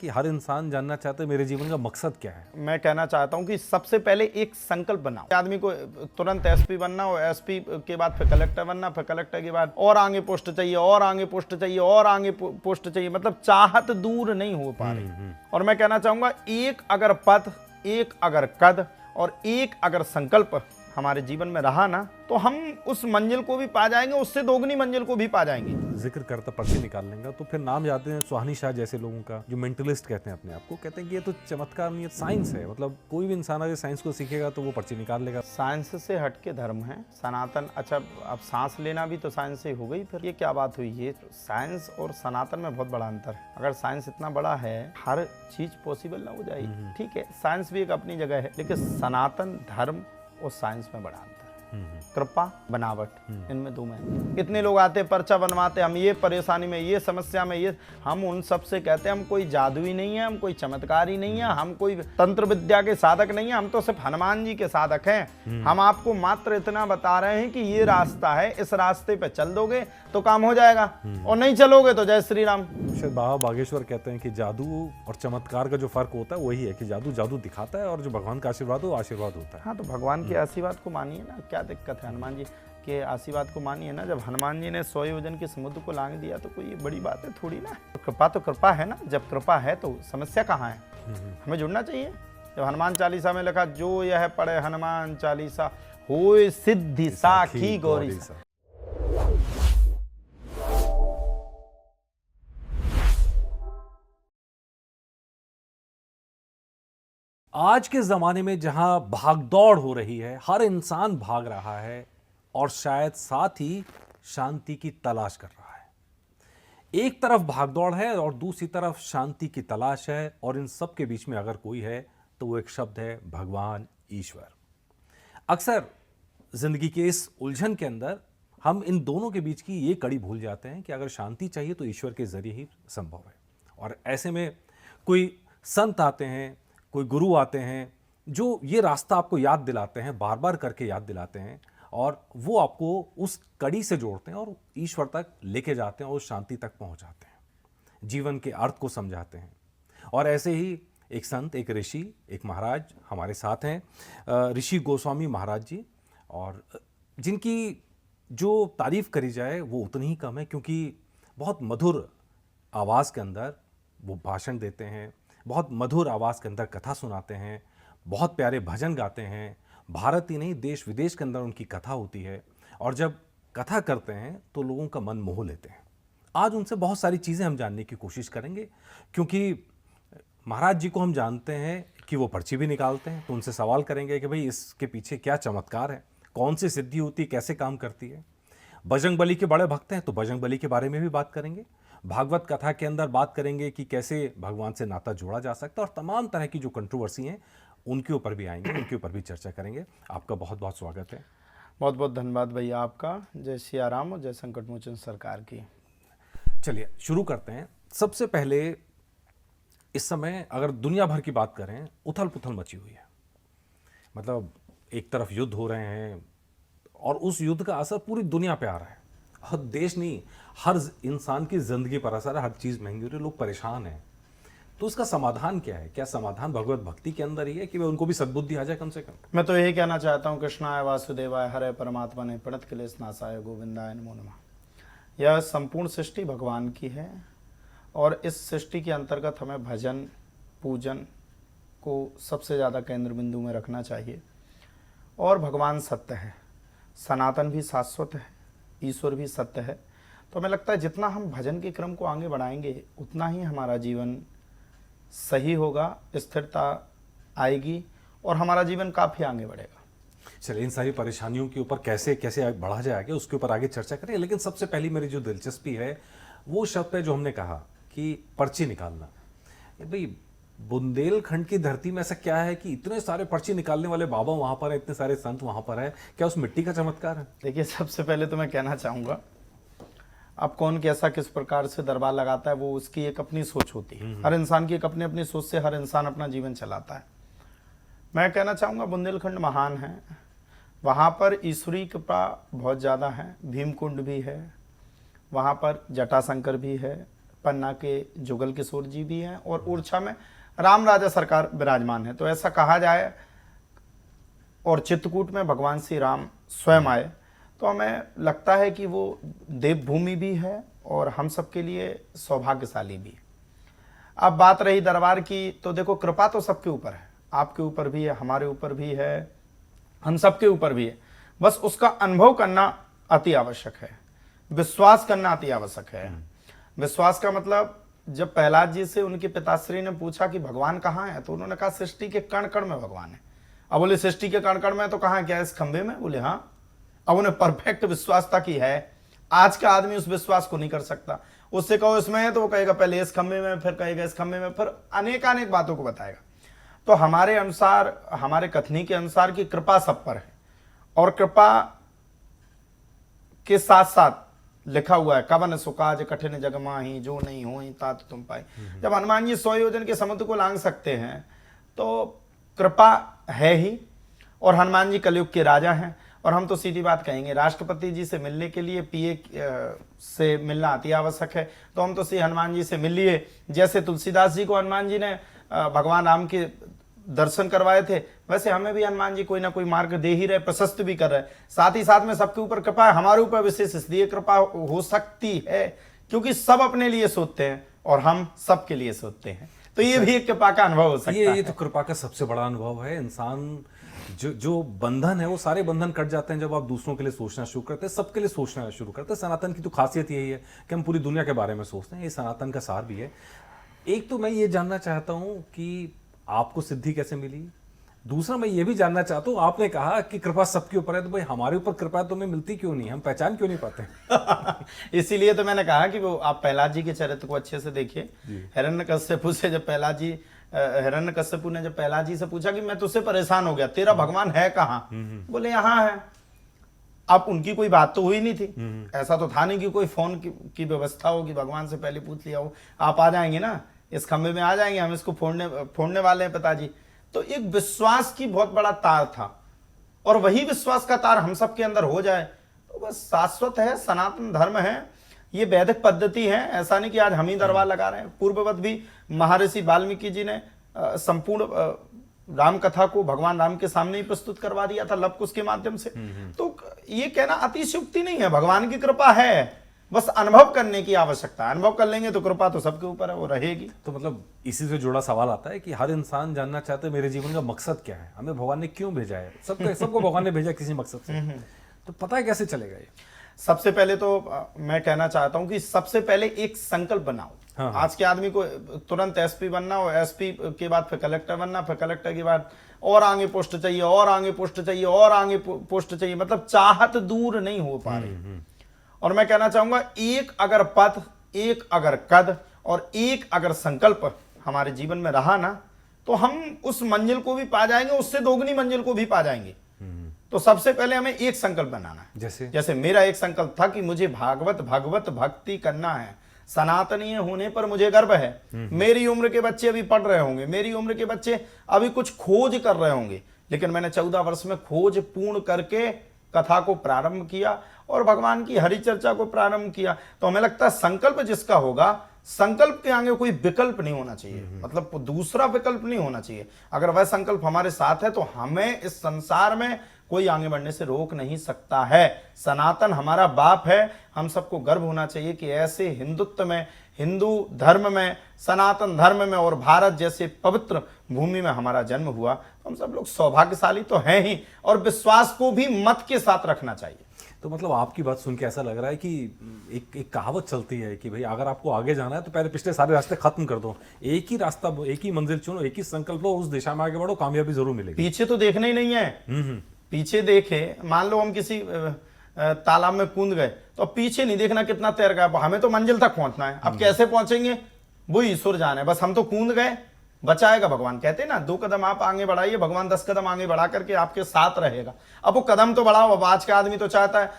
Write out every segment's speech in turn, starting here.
कि हर इंसान जानना चाहता है मेरे जीवन का मकसद क्या है। मैं कहना चाहता हूं कि सबसे पहले एक संकल्प बनाओ। आदमी को तुरंत एसपी बनना हो, एसपी के बाद फिर कलेक्टर बनना, फिर कलेक्टर के बाद और आगे पोस्ट चाहिए, और आगे पोस्ट चाहिए, और आगे पोस्ट चाहिए। मतलब चाहत दूर नहीं हो पा रही। और मैं कहना चाहूंगा, एक अगर पद, एक अगर कद और एक अगर संकल्प हमारे जीवन में रहा ना, तो हम उस मंजिल को भी पा जाएंगे, उससे दोगुनी मंजिल को भी पा जाएंगे। जिक्र करता पर्ची निकाल लेंगे तो फिर नाम जाते हैं सुहानी शाह जैसे लोगों का, जो मेंटलिस्ट कहते हैं अपने आप को, कहते हैं कि ये तो चमत्कार नहीं है, साइंस है। मतलब कोई भी इंसान अगर साइंस को सीखेगा तो वो पर्ची निकाल लेगा। साइंस से हटके धर्म है सनातन। अच्छा, अब सांस लेना भी तो साइंस से हो गई, फिर ये क्या बात हुई? ये साइंस और सनातन में बहुत बड़ा अंतर है। अगर साइंस इतना बड़ा है, हर चीज पॉसिबल ना हो जाएगी, ठीक है, साइंस भी एक अपनी जगह है, लेकिन सनातन धर्म और साइंस में बड़ा अंतर है। कृपा, बनावट, इनमें दो में कितने लोग आते हैं, पर्चा बनवाते, हम ये परेशानी में, ये समस्या में, ये हम उन सब से कहते हैं हम कोई जादुई नहीं है, हम कोई चमत्कारी नहीं है, हम कोई तंत्र विद्या के साधक नहीं है, हम तो सिर्फ हनुमान जी के साधक हैं। हम आपको मात्र इतना बता रहे हैं कि ये रास्ता है, इस रास्ते पे चल दोगे तो काम हो जाएगा, और नहीं चलोगे तो जय श्री राम। शायद बाबा बागेश्वर कहते हैं कि जादू और चमत्कार का जो फर्क होता है वही है कि जादू जादू दिखाता है और जो भगवान का आशीर्वाद हो आशीर्वाद होता है। हाँ, तो भगवान के आशीर्वाद को मानिए ना, क्या दिक्कत है? हनुमान जी के आशीर्वाद को मानिए ना। जब हनुमान जी ने 100 योजन के समुद्र को लांग दिया तो कोई ये बड़ी बात है थोड़ी ना। तो कृपा है ना। जब कृपा है तो समस्या कहाँ है? हमें जुड़ना चाहिए। जब हनुमान चालीसा में लिखा, जो यह पढ़े हनुमान चालीसा होए सिद्धि साखी गौरी सा। आज के ज़माने में जहां भागदौड़ हो रही है, हर इंसान भाग रहा है और शायद साथ ही शांति की तलाश कर रहा है। एक तरफ भागदौड़ है और दूसरी तरफ शांति की तलाश है, और इन सब के बीच में अगर कोई है तो वो एक शब्द है, भगवान ईश्वर। अक्सर जिंदगी के इस उलझन के अंदर हम इन दोनों के बीच की ये कड़ी भूल जाते हैं कि अगर शांति चाहिए तो ईश्वर के जरिए ही संभव है। और ऐसे में कोई संत आते हैं, कोई गुरु आते हैं जो ये रास्ता आपको याद दिलाते हैं, बार बार करके याद दिलाते हैं, और वो आपको उस कड़ी से जोड़ते हैं और ईश्वर तक लेके जाते हैं और उस शांति तक पहुंचाते हैं, जीवन के अर्थ को समझाते हैं। और ऐसे ही एक संत, एक ऋषि, एक महाराज हमारे साथ हैं, ऋषि गोस्वामी महाराज जी, और जिनकी जो तारीफ करी जाए वो उतनी ही कम है, क्योंकि बहुत मधुर आवाज़ के अंदर वो भाषण देते हैं, बहुत मधुर आवाज़ के अंदर कथा सुनाते हैं, बहुत प्यारे भजन गाते हैं। भारत ही नहीं, देश विदेश के अंदर उनकी कथा होती है, और जब कथा करते हैं तो लोगों का मन मोह लेते हैं। आज उनसे बहुत सारी चीज़ें हम जानने की कोशिश करेंगे, क्योंकि महाराज जी को हम जानते हैं कि वो पर्ची भी निकालते हैं, तो उनसे सवाल करेंगे कि भाई इसके पीछे क्या चमत्कार है, कौन सी सिद्धि होती है, कैसे काम करती है। बजरंगबली के बड़े भक्त हैं तो बजरंगबली के बारे में भी बात करेंगे। भागवत कथा के अंदर बात करेंगे कि कैसे भगवान से नाता जोड़ा जा सकता है, और तमाम तरह की जो कंट्रोवर्सी हैं उनके ऊपर भी आएंगे, उनके ऊपर भी चर्चा करेंगे। आपका बहुत बहुत स्वागत है। बहुत बहुत धन्यवाद भैया आपका। जय सिया राम और जय संकट मोचन सरकार की। चलिए शुरू करते हैं। सबसे पहले, इस समय अगर दुनिया भर की बात करें, उथल पुथल मची हुई है। मतलब एक तरफ युद्ध हो रहे हैं और उस युद्ध का असर पूरी दुनिया पे आ रहा है। हर देश नहीं, हर इंसान की जिंदगी पर असर है, हर चीज़ महंगी हो रही है, लोग परेशान हैं। तो उसका समाधान क्या है? क्या समाधान भगवत भक्ति के अंदर ही है कि उनको भी सद्बुद्धि आ जाए कम से कम? मैं तो यही कहना चाहता हूँ, कृष्णाय वासुदेवाय हरे परमात्मा ने प्रणत क्लेश नाशाय गोविंदाय नमो नमः। यह संपूर्ण सृष्टि भगवान की है, और इस सृष्टि के अंतर्गत हमें भजन पूजन को सबसे ज़्यादा केंद्र बिंदु में रखना चाहिए। और भगवान सत्य है, सनातन भी शाश्वत है, ईश्वर भी सत्य है। तो हमें लगता है जितना हम भजन के क्रम को आगे बढ़ाएंगे उतना ही हमारा जीवन सही होगा, स्थिरता आएगी और हमारा जीवन काफ़ी आगे बढ़ेगा। चलिए, इन सारी परेशानियों के ऊपर कैसे कैसे बढ़ा जाए आगे, उसके ऊपर आगे चर्चा करें। लेकिन सबसे पहली मेरी जो दिलचस्पी है वो शब्द है जो हमने कहा कि पर्ची निकालना। भाई, बुंदेलखंड की धरती में ऐसा क्या है कि इतने सारे पर्ची निकालने वाले बाबा वहां पर है, इतने सारे संत वहां पर है? क्या उस मिट्टी का चमत्कार है? देखिए, सबसे पहले तो मैं कहना चाहूँगा, अब कौन कैसा किस प्रकार से दरबार लगाता है वो उसकी एक अपनी सोच होती है। हर इंसान की एक अपनी अपनी सोच से हर इंसान अपना जीवन चलाता है। मैं कहना चाहूँगा, बुंदेलखंड महान है, वहाँ पर ईश्वरी कृपा बहुत ज़्यादा है। भीमकुंड भी है, वहाँ पर जटाशंकर भी है, पन्ना के जुगल किशोर जी भी हैं और ओरछा में राम राजा सरकार विराजमान है। तो ऐसा कहा जाए, और चित्रकूट में भगवान श्री राम स्वयं आए, तो हमें लगता है कि वो देवभूमि भी है और हम सबके लिए सौभाग्यशाली भी है। अब बात रही दरबार की, तो देखो कृपा तो सबके ऊपर है, आपके ऊपर भी है, हमारे ऊपर भी है, हम सबके ऊपर भी है। बस उसका अनुभव करना अति आवश्यक है, विश्वास करना अति आवश्यक है। विश्वास का मतलब, जब प्रहलाद जी से उनके पिताश्री ने पूछा कि भगवान कहाँ है, तो उन्होंने कहा सृष्टि के कण कण में भगवान है। अब बोले सृष्टि के कण कण में, तो कहाँ, क्या इस खंबे में? बोले हाँ। अब उन्हें परफेक्ट विश्वास था कि है। आज का आदमी उस विश्वास को नहीं कर सकता। उससे कहो इसमें है, तो वो कहेगा पहले इस खंबे में, फिर कहेगा इस खंबे में, फिर अनेकानेक बातों को बताएगा। तो हमारे अनुसार, हमारे कथनी के अनुसार की कृपा सब पर है, और कृपा के साथ साथ लिखा हुआ है, कवन सुकाज कठिन जग माही, जो नहीं हो तात तुम पाए। जब हनुमान जी 100 योजन के समुद्र को लांघ सकते हैं, तो कृपा है ही। और हनुमान जी कलयुग के राजा हैं। और हम तो सीधी बात कहेंगे, राष्ट्रपति जी से मिलने के लिए पीए से मिलना अति आवश्यक है, तो हम तो श्री हनुमान जी से मिल लिए। जैसे तुलसीदास जी को हनुमान जी ने भगवान राम के दर्शन करवाए थे, वैसे हमें भी हनुमान जी कोई ना कोई मार्ग दे ही रहे, प्रशस्त भी कर रहे। साथ ही साथ में सबके ऊपर कृपा है, हमारे ऊपर विशेष इसलिए कृपा हो सकती है क्योंकि सब अपने लिए सोचते हैं और हम सबके लिए सोचते हैं। तो ये भी एक कृपा का अनुभव हो सकता है। ये तो कृपा का सबसे बड़ा अनुभव है। इंसान जो बंधन है, वो सारे बंधन कट जाते हैं जब आप दूसरों के लिए सोचना शुरू करते हैं, सबके लिए सोचना शुरू करते हैं। सनातन की तो खासियत यही है कि हम पूरी दुनिया के बारे में सोचते हैं, ये सनातन का सार भी है। एक तो मैं ये जानना चाहता हूँ कि आपको सिद्धि कैसे मिली। दूसरा मैं ये भी जानना चाहता हूँ, आपने कहा कि कृपा सबके ऊपर है, तो भाई हमारे ऊपर कृपा तुम्हें मिलती क्यों नहीं, हम पहचान क्यों नहीं पाते? इसीलिए तो मैंने कहा कि वो आप प्रहलाद जी के चरित्र को अच्छे से देखिए। हिरण्यकश्यपु से जब हिरण्यकश्यपु ने जब प्रहलाद जी से पूछा कि मैं तुझसे परेशान हो गया, तेरा भगवान है कहाँ? बोले यहाँ है। अब उनकी कोई बात तो हुई नहीं थी, ऐसा तो था नहीं कि कोई फोन की व्यवस्था हो कि भगवान से पहले पूछ लिया हो आप आ जाएंगे ना, इस खंबे में आ जाएंगे, हम इसको फोड़ने वाले हैं पिताजी। तो एक विश्वास की बहुत बड़ा तार था, और वही विश्वास का तार हम सबके अंदर हो जाए तो बस शाश्वत है, सनातन धर्म है, ये वैदिक पद्धति है। ऐसा नहीं कि आज हम ही दरबार लगा रहे हैं। पूर्ववत भी महर्षि वाल्मीकि जी ने संपूर्ण राम कथा को भगवान राम के सामने ही प्रस्तुत करवा दिया था लव कुश के माध्यम से। तो ये कहना अतिशयोक्ति नहीं है, भगवान की कृपा है, बस अनुभव करने की आवश्यकता है। अनुभव कर लेंगे तो कृपा तो सबके ऊपर है, वो रहेगी। तो मतलब इसी से जुड़ा सवाल आता है कि हर इंसान जानना चाहता है मेरे जीवन का मकसद क्या है, हमें भगवान ने क्यों भेजा है। सबको भगवान ने भेजा किसी मकसद से, तो पता है कैसे चलेगा ये? सबसे पहले तो मैं कहना चाहता हूं कि सबसे पहले एक संकल्प बनाओ। हाँ। आज के आदमी को तुरंत एसपी बनना हो, एसपी के बाद फिर कलेक्टर बनना, फिर कलेक्टर के बाद और आगे पोस्ट चाहिए, और आगे पोस्ट चाहिए, और आगे पोस्ट चाहिए, मतलब चाहत दूर नहीं हो पा रही। और मैं कहना चाहूंगा, एक अगर पथ, एक अगर कद और एक अगर संकल्प हमारे जीवन में रहा ना, तो हम उस मंजिल को भी पा जाएंगे, उससे दोगुनी मंजिल को भी पा जाएंगे। तो सबसे पहले हमें एक संकल्प बनाना है। जैसे मेरा एक संकल्प था कि मुझे भगवत भक्ति करना है, सनातनीय होने पर मुझे गर्व है। मेरी उम्र के बच्चे अभी पढ़ रहे होंगे, मेरी उम्र के बच्चे अभी कुछ खोज कर रहे होंगे, लेकिन मैंने 14 वर्ष में खोज पूर्ण करके कथा को प्रारंभ किया और भगवान की हरि चर्चा को प्रारंभ किया। तो हमें लगता है संकल्प जिसका होगा, संकल्प के आगे कोई विकल्प नहीं होना चाहिए, मतलब दूसरा विकल्प नहीं होना चाहिए। अगर वह संकल्प हमारे साथ है तो हमें इस संसार में कोई आगे बढ़ने से रोक नहीं सकता है। सनातन हमारा बाप है, हम सबको गर्व होना चाहिए कि ऐसे हिंदुत्व में, हिंदू धर्म में, सनातन धर्म में और भारत जैसे पवित्र भूमि में हमारा जन्म हुआ। तो हम सब लोग सौभाग्यशाली तो हैं ही, और विश्वास को भी मत के साथ रखना चाहिए। तो मतलब आपकी बात सुन के ऐसा लग रहा है कि एक कहावत चलती है कि भाई अगर आपको आगे जाना है तो पहले पिछले सारे रास्ते खत्म कर दो, एक ही रास्ता, एक ही मंजिल चुनो, एक ही संकल्प लो, उस दिशा में आगे बढ़ो, कामयाबी जरूर मिलेगी। पीछे तो देखना ही नहीं है। पीछे देखे, मान लो हम किसी तालाब में कूद गए तो पीछे नहीं देखना कितना तैर गया, हमें तो मंजिल तक पहुंचना है। अब कैसे पहुंचेंगे वो ईश्वर जाने, बस हम तो कूद गए, बचाएगा भगवान। कहते हैं ना, 2 कदम आप आगे बढ़ाइए, भगवान 10 कदम आगे बढ़ा करके आपके साथ रहेगा। अब वो कदम तो बढ़ाओ। अब आज का आदमी तो चाहता है,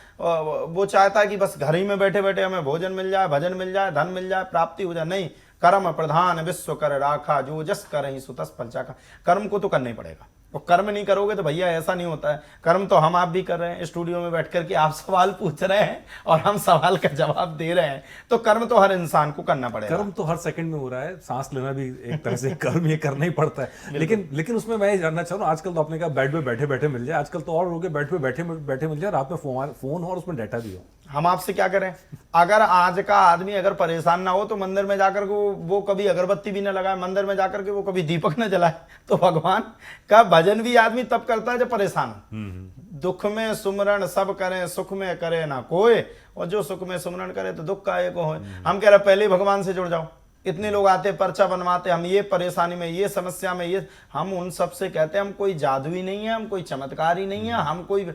वो चाहता है कि बस घर ही में बैठे बैठे हमें भोजन मिल जाए, भजन मिल जाए, धन मिल जाए, प्राप्ति हो जाए। नहीं, कर्म प्रधान विश्व कर राखा, जो जस कर ही सुतस फल चाखा। कर्म को तो करना ही पड़ेगा, और कर्म नहीं करोगे तो भैया ऐसा नहीं होता है। कर्म तो हम आप भी कर रहे हैं, स्टूडियो में बैठ करके आप सवाल पूछ रहे हैं और हम सवाल का जवाब दे रहे हैं, तो कर्म तो हर इंसान को करना पड़ेगा। कर्म तो हर सेकंड में हो रहा है, सांस लेना भी एक तरह से कर्म ये करना ही पड़ता है। लेकिन उसमें मैं ये जानना चाह रहा हूँ, आजकल तो आपने कहा बेड पे बैठे बैठे मिल जाए, आजकल तो और हो गया बेड पे बैठे बैठे मिल जाए, रात में फोन हो और उसमें डाटा भी हो। हम आपसे क्या करें, अगर आज का आदमी अगर परेशान ना हो तो मंदिर में जाकर के वो कभी अगरबत्ती भी ना लगाए, मंदिर में जाकर के वो कभी दीपक ना जलाए, तो भगवान का भजन भी आदमी तब करता है जब परेशान हो। दुख में सुमरण सब करें, सुख में करे ना कोई, और जो सुख में सुमरण करे तो दुख का एक हो। हम कह रहे पहले भगवान से जुड़ जाओ। इतने लोग आते पर्चा बनवाते, हम ये परेशानी में, ये समस्या में, ये हम उन सब से कहते हैं हम कोई जादुई नहीं है, हम कोई चमत्कारी नहीं है, हम कोई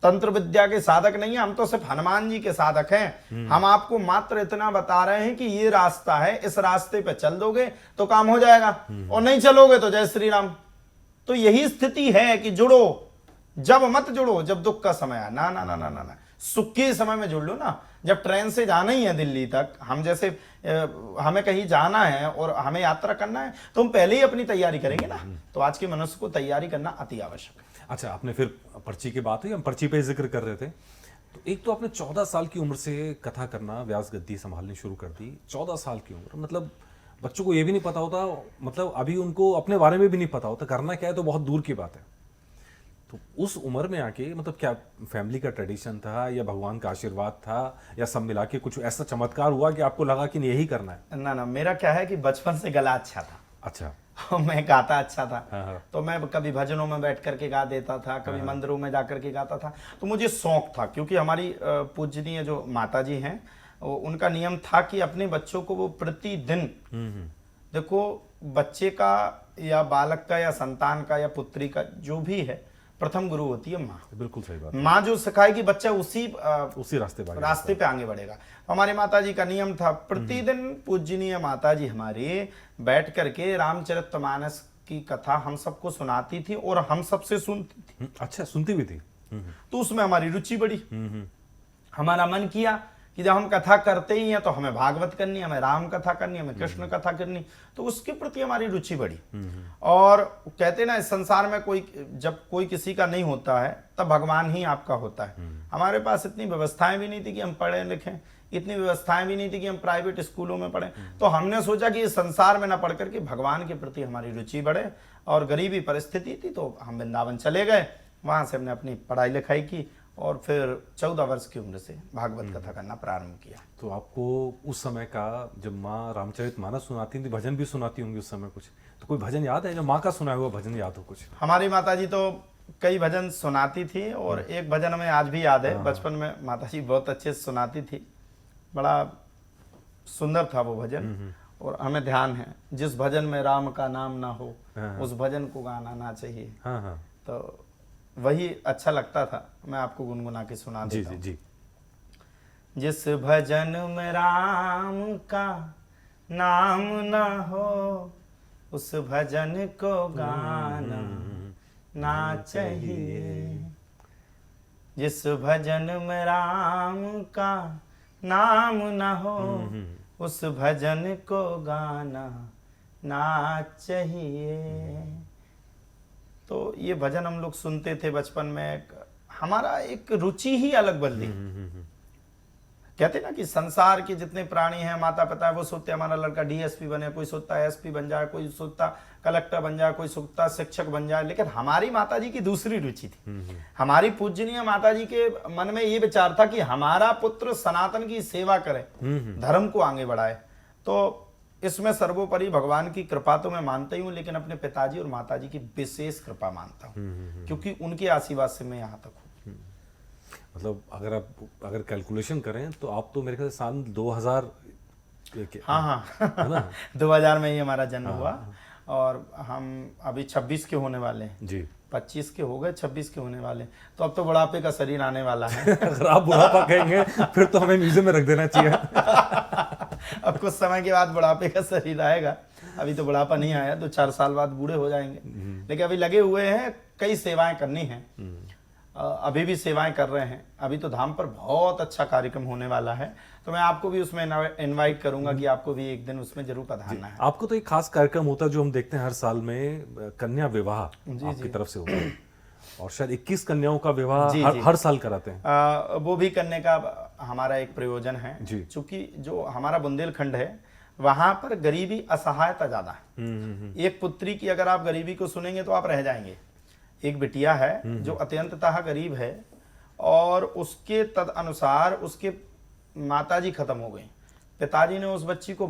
तंत्र विद्या के साधक नहीं है, हम तो सिर्फ हनुमान जी के साधक हैं। हम आपको मात्र इतना बता रहे हैं कि ये रास्ता है, इस रास्ते पे चल दोगे तो काम हो जाएगा, और नहीं चलोगे तो जय श्री राम। तो यही स्थिति है कि जुड़ो, जब मत जुड़ो जब दुख का समय है। ना ना ना ना ना ना, सुख के समय में जुड़ लो ना। जब ट्रेन से जाना ही है दिल्ली तक, हम जैसे हमें कहीं जाना है और हमें यात्रा करना है, तो हम पहले ही अपनी तैयारी करेंगे ना। तो आज के मनुष्य को तैयारी करना अति आवश्यक है। अच्छा, आपने फिर पर्ची की बात हुई, हम पर्ची पे जिक्र कर रहे थे, तो एक तो आपने 14 साल की उम्र से कथा करना, व्यास गद्दी संभालनी शुरू कर दी। 14 साल की उम्र, मतलब बच्चों को ये भी नहीं पता होता, मतलब अभी उनको अपने बारे में भी नहीं पता होता, करना क्या है तो बहुत दूर की बात है। तो उस उम्र में आके मतलब क्या फैमिली का ट्रेडिशन था या भगवान का आशीर्वाद था, या सब मिला के कुछ ऐसा चमत्कार हुआ कि आपको लगा कि नहीं यही करना है? ना ना, मेरा क्या है कि बचपन से गला अच्छा था। अच्छा। मैं गाता अच्छा था। हाँ। तो मैं कभी भजनों में बैठ करके गा देता था, कभी मंदिरों में जाकर के गाता था। तो मुझे शौक था, क्योंकि हमारी पूजनीय जो माता जी हैं, उनका नियम था कि अपने बच्चों को वो प्रतिदिन, देखो बच्चे का या बालक का या संतान का या पुत्री का जो भी है, प्रथम गुरु होती है माँ। बिल्कुल सही बात। माँ जो सिखाएगी बच्चा उसी रास्ते पे आगे बढ़ेगा। हमारी माता जी का नियम था, प्रतिदिन पूजनीय माता जी हमारी बैठ करके रामचरितमानस की कथा हम सबको सुनाती थी और हम सबसे सुनती थी। अच्छा, सुनती भी थी। तो उसमें हमारी रुचि बढ़ी। हमारा मन किया कि जब हम कथा करते ही हैं तो हमें भागवत करनी, हमें राम कथा करनी, हमें कृष्ण कथा करनी, तो उसके प्रति हमारी रुचि बढ़ी। और कहते ना, इस संसार में जब कोई किसी का नहीं होता है तब भगवान ही आपका होता है। हमारे पास इतनी व्यवस्थाएं भी नहीं थी कि हम पढ़े लिखें, इतनी व्यवस्थाएं भी नहीं थी कि हम प्राइवेट स्कूलों में पढ़ें। तो हमने सोचा कि इस संसार में ना पढ़ करके भगवान के प्रति हमारी रुचि बढ़े, और गरीबी परिस्थिति थी तो हम वृंदावन चले गए, वहां से हमने अपनी पढ़ाई लिखाई की और फिर 14 वर्ष की उम्र से भागवत कथा करना प्रारंभ किया। तो आपको उस समय का, जब माँ रामचरितमानस सुनाती थी, भजन भी सुनाती होंगी उस समय कुछ, तो कोई भजन याद है जो माँ का सुनाया हुआ भजन याद हो कुछ? हमारी माता जी तो कई भजन सुनाती थी, और एक भजन हमें आज भी याद है। बचपन में माता जी बहुत अच्छे से सुनाती थी, बड़ा सुंदर था वो भजन, और हमें ध्यान है, जिस भजन में राम का नाम ना हो उस भजन को गाना ना चाहिए। तो वही अच्छा लगता था। मैं आपको गुनगुना के सुना देता हूं। जी। जिस भजन में राम का नाम ना हो उस भजन को गाना ना चाहिए। जिस भजन में राम का नाम ना हो उस भजन को गाना ना चाहिए। तो ये भजन हम लोग सुनते थे बचपन में। हमारा एक रुचि ही अलग बदली। कहते ना कि संसार के जितने प्राणी हैं, माता पिता है, वो सोचते हमारा लड़का डीएसपी बने, कोई सोचता है एसपी बन जाए, कोई सोचता कलेक्टर बन जाए, कोई सोचता शिक्षक बन जाए। लेकिन हमारी माता जी की दूसरी रुचि थी। हमारी पूजनीय माता जी के मन में ये विचार था कि हमारा पुत्र सनातन की सेवा करे, धर्म को आगे बढ़ाए। तो इसमें सर्वोपरि भगवान की कृपा तो मैं मानता ही हूँ, लेकिन अपने पिताजी और माताजी की विशेष कृपा मानता हूँ, क्योंकि उनके आशीर्वाद से मैं यहाँ तक हूँ। मतलब अगर कैलकुलेशन करें तो आप तो मेरे ख्याल से सन 2000 हाँ है ना 2000 में ही हमारा जन्म हुआ, और हम अभी 26 के होने वाले हैं जी। 25 के हो गए, 26 के होने वाले, तो अब तो बुढ़ापे का शरीर आने वाला है। अगर आप बुढ़ापा कहेंगे फिर तो हमें म्यूजियम में रख देना चाहिए। अब कुछ समय के बाद बुढ़ापे का शरीर आएगा। अभी तो बुढ़ापा नहीं आया, 2-4 साल बाद बूढ़े हो जाएंगे, लेकिन अभी लगे हुए हैं, कई सेवाएं करनी हैं। अभी भी सेवाएं कर रहे हैं। अभी तो धाम पर बहुत अच्छा कार्यक्रम होने वाला है, तो मैं आपको भी उसमें इनवाइट करूंगा कि आपको भी एक दिन उसमें जरूर पधारना है। आपको तो एक खास कार्यक्रम होता है जो हम देखते हैं हर साल में, कन्या विवाह आपकी तरफ से होता है और शायद 21 कन्याओं का विवाह जी, हर, जी। हर साल कराते हैं। वो भी करने का हमारा एक प्रयोजन है जी। क्योंकि जो हमारा बुंदेलखंड है वहां पर गरीबी असहायता ज्यादा है। एक पुत्री की अगर आप गरीबी को सुनेंगे तो आप रह जाएंगे। एक बिटिया है जो अत्यंततः गरीब है और उसके तद अनुसार उसके माताजी खत्म हो गई, पिताजी ने उस बच्ची को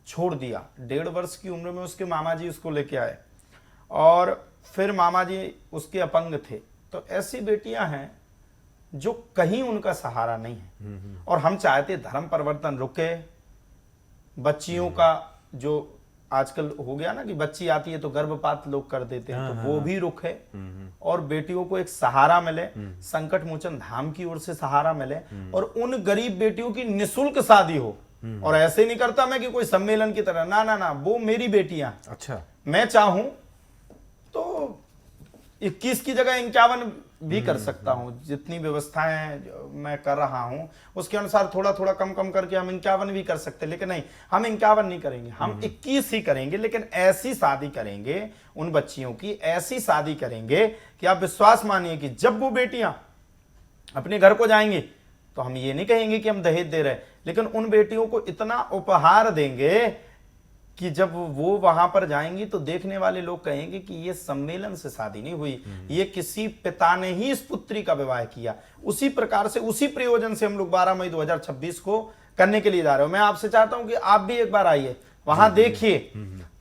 छोड़ दिया। 1.5 वर्ष की उम्र में उसके मामा जी उसको लेके आए और फिर मामा जी उसके अपंग थे। तो ऐसी बेटियां हैं जो कहीं उनका सहारा नहीं है और हम चाहते धर्म परिवर्तन रुके। बच्चियों का जो आजकल हो गया ना कि बच्ची आती है तो गर्भपात लोग कर देते हैं, तो वो भी रुके और बेटियों को एक सहारा मिले, संकट मोचन धाम की ओर से सहारा मिले और उन गरीब बेटियों की निशुल्क शादी हो। और ऐसे नहीं करता मैं कि कोई सम्मेलन की तरह, ना ना ना, वो मेरी बेटियां। अच्छा, मैं चाहूं तो 21 की जगह 51 भी कर सकता हूं। जितनी व्यवस्थाएं मैं कर रहा हूं उसके अनुसार थोड़ा थोड़ा कम कम करके हम 51 भी कर सकते हैं, लेकिन नहीं, हम 51 नहीं करेंगे, हम 21 ही करेंगे। लेकिन ऐसी शादी करेंगे उन बच्चियों की, ऐसी शादी करेंगे कि आप विश्वास मानिए कि जब वो बेटियां अपने घर को जाएंगी तो हम ये नहीं कहेंगे कि हम दहेज दे रहे हैं, लेकिन उन बेटियों को इतना उपहार देंगे कि जब वो वहां पर जाएंगी तो देखने वाले लोग कहेंगे कि ये सम्मेलन से शादी नहीं हुई, ये किसी पिता ने ही इस पुत्री का विवाह किया। उसी प्रकार से, उसी प्रयोजन से हम लोग 12 मई 2026 को करने के लिए जा रहे हो। मैं आपसे चाहता हूं कि आप भी एक बार आइए, वहां देखिए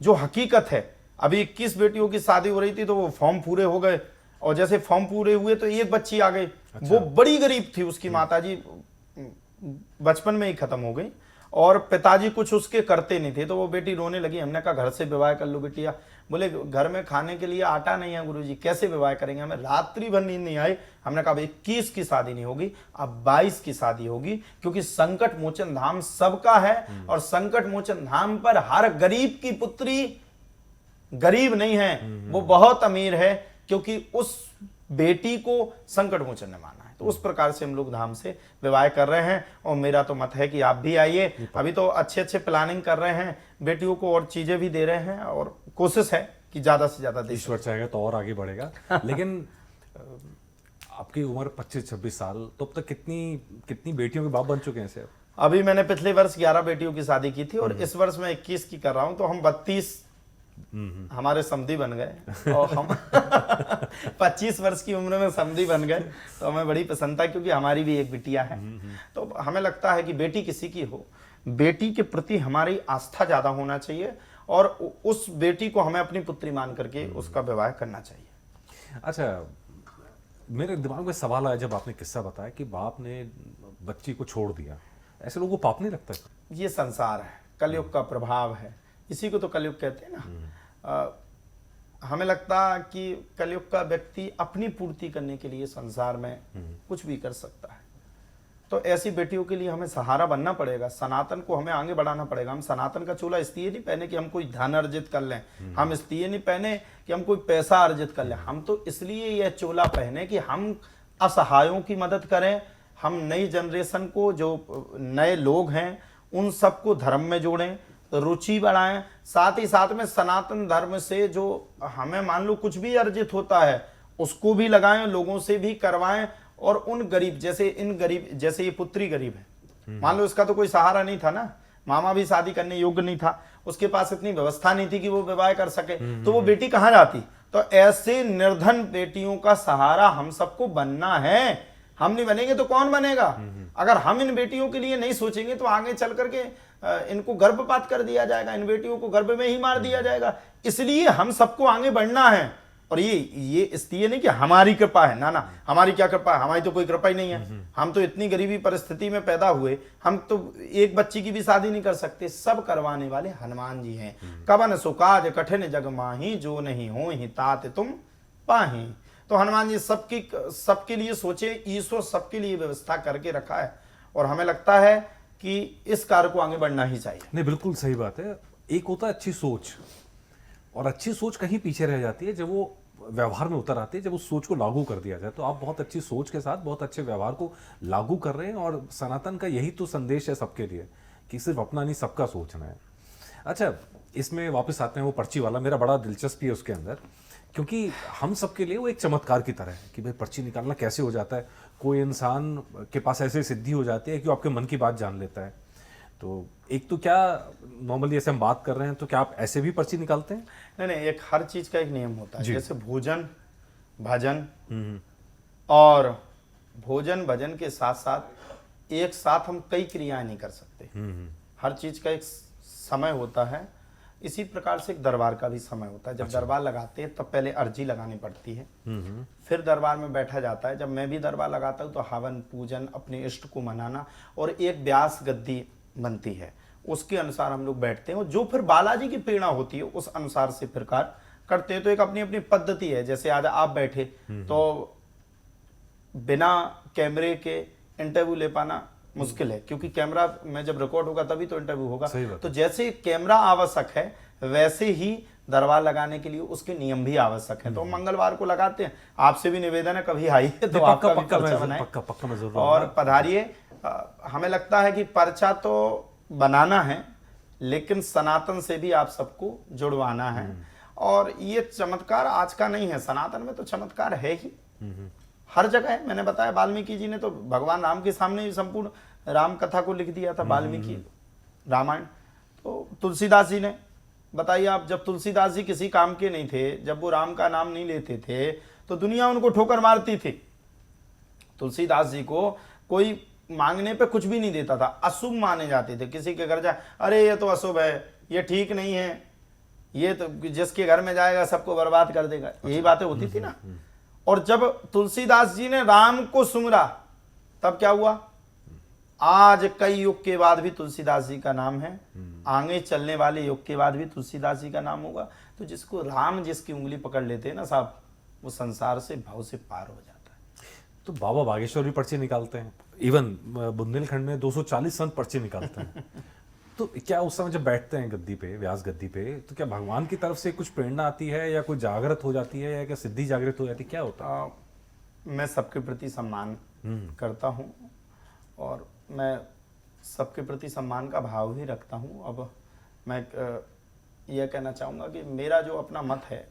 जो हकीकत है। अभी 21 बेटियों की शादी हो रही थी तो वो फॉर्म पूरे हो गए और जैसे फॉर्म पूरे हुए तो एक बच्ची आ गई। वो बड़ी गरीब थी, उसकी माताजी बचपन में ही खत्म हो गई और पिताजी कुछ उसके करते नहीं थे, तो वो बेटी रोने लगी। हमने कहा घर से विवाह कर लो बिटिया। बोले घर में खाने के लिए आटा नहीं है गुरुजी, कैसे विवाह करेंगे, हमें रात्रि भर नींद नहीं आई। हमने कहा 21 की शादी नहीं होगी, अब 22 की शादी होगी, क्योंकि संकट मोचन धाम सबका है और संकट मोचन धाम पर हर गरीब की पुत्री गरीब नहीं है, वो बहुत अमीर है, क्योंकि उस बेटी को संकट मोचन ने माना है। तो उस प्रकार से हम लोग धाम से विवाह कर रहे हैं और मेरा तो मत है कि आप भी आइए। अभी तो अच्छे अच्छे प्लानिंग कर रहे हैं, बेटियों को और चीजें भी दे रहे हैं और कोशिश है कि ज्यादा से ज्यादा दे। ईश्वर चाहेगा तो और आगे बढ़ेगा। लेकिन आपकी उम्र 25-26 साल, तो अब तक कितनी बेटियों के बाप बन चुके हैं? अभी मैंने पिछले वर्ष 11 बेटियों की शादी की थी और इस वर्ष मैं 21 की कर रहा हूं, तो हम 32 हमारे समधी बन गए और हम 25 वर्ष की उम्र में समधी बन गए। तो हमें बड़ी पसंद था, क्योंकि हमारी भी एक बिटिया है। तो हमें लगता है कि बेटी किसी की हो, बेटी के प्रति हमारी आस्था ज्यादा होना चाहिए और उस बेटी को हमें अपनी पुत्री मान करके उसका विवाह करना चाहिए। अच्छा, मेरे दिमाग में सवाल आया जब आपने किस्सा बताया कि बाप ने बच्ची को छोड़ दिया। ऐसे लोगों को पाप नहीं लगता? ये संसार है, कलयुग का प्रभाव है, इसी को तो कलयुग कहते हैं ना। हमें लगता कि कलयुग का व्यक्ति अपनी पूर्ति करने के लिए संसार में कुछ भी कर सकता है। तो ऐसी बेटियों के लिए हमें सहारा बनना पड़ेगा, सनातन को हमें आगे बढ़ाना पड़ेगा। हम सनातन का चोला इसलिए नहीं पहने कि हम कोई धन अर्जित कर लें, हम इसलिए नहीं पहने कि हम कोई पैसा अर्जित कर लें, हम तो इसलिए यह चोला पहने कि हम असहायों की मदद करें, हम नई जनरेशन को, जो नए लोग हैं उन सबको धर्म में जोड़ें, रुचि बढ़ाएं, साथ ही साथ में सनातन धर्म से जो हमें मान लो कुछ भी अर्जित होता है उसको भी लगाएं, लोगों से भी करवाएं। और उन गरीब, जैसे ये पुत्री गरीब है, मान लो इसका तो कोई सहारा नहीं था ना, मामा भी शादी करने योग्य नहीं था, उसके पास इतनी व्यवस्था नहीं थी कि वो विवाह कर सके, तो वो बेटी कहां जाती? तो ऐसे निर्धन बेटियों का सहारा हम सबको बनना है। हम नहीं बनेंगे तो कौन बनेगा? अगर हम इन बेटियों के लिए नहीं सोचेंगे तो आगे चल करके इनको गर्भपात कर दिया जाएगा, इन बेटियों को गर्भ में ही मार दिया जाएगा। इसलिए हम सबको आगे बढ़ना है। और ये इसलिए नहीं कि हमारी कृपा है, ना ना, हमारी क्या कृपा है, हमारी तो कोई कृपा ही नहीं है। हम तो इतनी गरीबी परिस्थिति में पैदा हुए, हम तो एक बच्ची की भी शादी नहीं कर सकते। सब करवाने वाले हनुमान जी हैं। कवन सुकाज कठिन जग माही, जो नहीं हो ही तात तुम पाही। तो हनुमान जी सबके लिए सोचे, ईश्वर सबके लिए व्यवस्था करके रखा है और हमें लगता है कि इस कार्य को आगे बढ़ना ही चाहिए। नहीं, बिल्कुल सही बात है। एक होता है अच्छी सोच, और अच्छी सोच कहीं पीछे रह जाती है जब वो व्यवहार में उतर आती है जब उस सोच को लागू कर दिया जाए। तो आप बहुत अच्छी सोच के साथ बहुत अच्छे व्यवहार को लागू कर रहे हैं, और सनातन का यही तो संदेश है सबके लिए कि सिर्फ अपना नहीं, सबका सोचना है। अच्छा, इसमें वापस आते हैं वो पर्ची वाला, मेरा बड़ा दिलचस्पी है उसके अंदर, क्योंकि हम सबके लिए वो एक चमत्कार की तरह है कि भाई पर्ची निकालना कैसे हो जाता है। कोई इंसान के पास ऐसी सिद्धि हो जाती है कि वो आपके मन की बात जान लेता है। तो एक तो क्या नॉर्मली ऐसे हम बात कर रहे हैं, तो क्या आप ऐसे भी पर्ची निकालते हैं? नहीं नहीं, एक हर चीज का एक नियम होता है। जी। जैसे भोजन भजन, और भोजन भजन के साथ साथ एक साथ हम कई क्रियाएं नहीं कर सकते। हर चीज का एक समय होता है। इसी प्रकार से एक दरबार का भी समय होता है। जब दरबार लगाते हैं तब पहले अर्जी लगानी पड़ती है, फिर दरबार में बैठा जाता है। जब मैं भी दरबार लगाता हूँ तो हवन पूजन, अपने इष्ट को मनाना, और एक व्यास गद्दी बनती है, उसके अनुसार हम लोग बैठते हैं। और जो फिर बालाजी की प्रेरणा होती है उस अनुसार से फिर कार्य करते हैं। तो एक अपनी अपनी पद्धति है। जैसे आज आप बैठे तो बिना कैमरे के इंटरव्यू ले पाना मुश्किल है, क्योंकि कैमरा में जब रिकॉर्ड होगा तभी तो इंटरव्यू होगा। तो जैसे कैमरा आवश्यक है वैसे ही दरबार लगाने के लिए उसके नियम भी आवश्यक है। तो मंगलवार को लगाते हैं। आपसे भी निवेदन है, कभी आइए तो आपका भी पर्चा बनाएं और पधारिए। हमें लगता है कि पर्चा तो बनाना है, लेकिन सनातन से भी आप सबको जुड़वाना है। और ये चमत्कार आज का नहीं है, सनातन में तो चमत्कार है ही, हर जगह है। मैंने बताया वाल्मीकि जी ने तो भगवान राम के सामने ही संपूर्ण राम कथा को लिख दिया था, वाल्मीकि रामायण। तो तुलसीदास जी ने, बताइए आप, जब तुलसीदास जी किसी काम के नहीं थे, जब वो राम का नाम नहीं लेते थे, तो दुनिया उनको ठोकर मारती थी। तुलसीदास जी को कोई मांगने पे कुछ भी नहीं देता था, अशुभ माने जाते थे। किसी के घर जाए, अरे ये तो अशुभ है, ये ठीक नहीं है, ये तो जिसके घर में जाएगा सबको बर्बाद कर देगा, यही बातें होती थी ना। और जब तुलसीदास जी ने राम को सुमरा तब क्या हुआ? आज कई युग के बाद भी तुलसीदास जी का नाम है, आगे चलने वाले युग के बाद भी तुलसीदास जी का नाम होगा। तो जिसको राम जिसकी उंगली पकड़ लेते हैं ना साहब, वो संसार से भाव से पार हो जाता है। तो बाबा बागेश्वर भी पर्ची निकालते हैं, इवन बुंदेलखंड में 240 संत पर्ची निकालते हैं। तो क्या उस समय जब बैठते हैं गद्दी पे, व्यास गद्दी पे, तो क्या भगवान की तरफ से कुछ प्रेरणा आती है, या कोई जागृत हो जाती है, या क्या सिद्धि जागृत हो जाती है, क्या होता है? मैं सबके प्रति सम्मान करता हूँ, और मैं सबके प्रति सम्मान का भाव ही रखता हूँ। अब मैं यह कहना चाहूँगा कि मेरा जो अपना मत है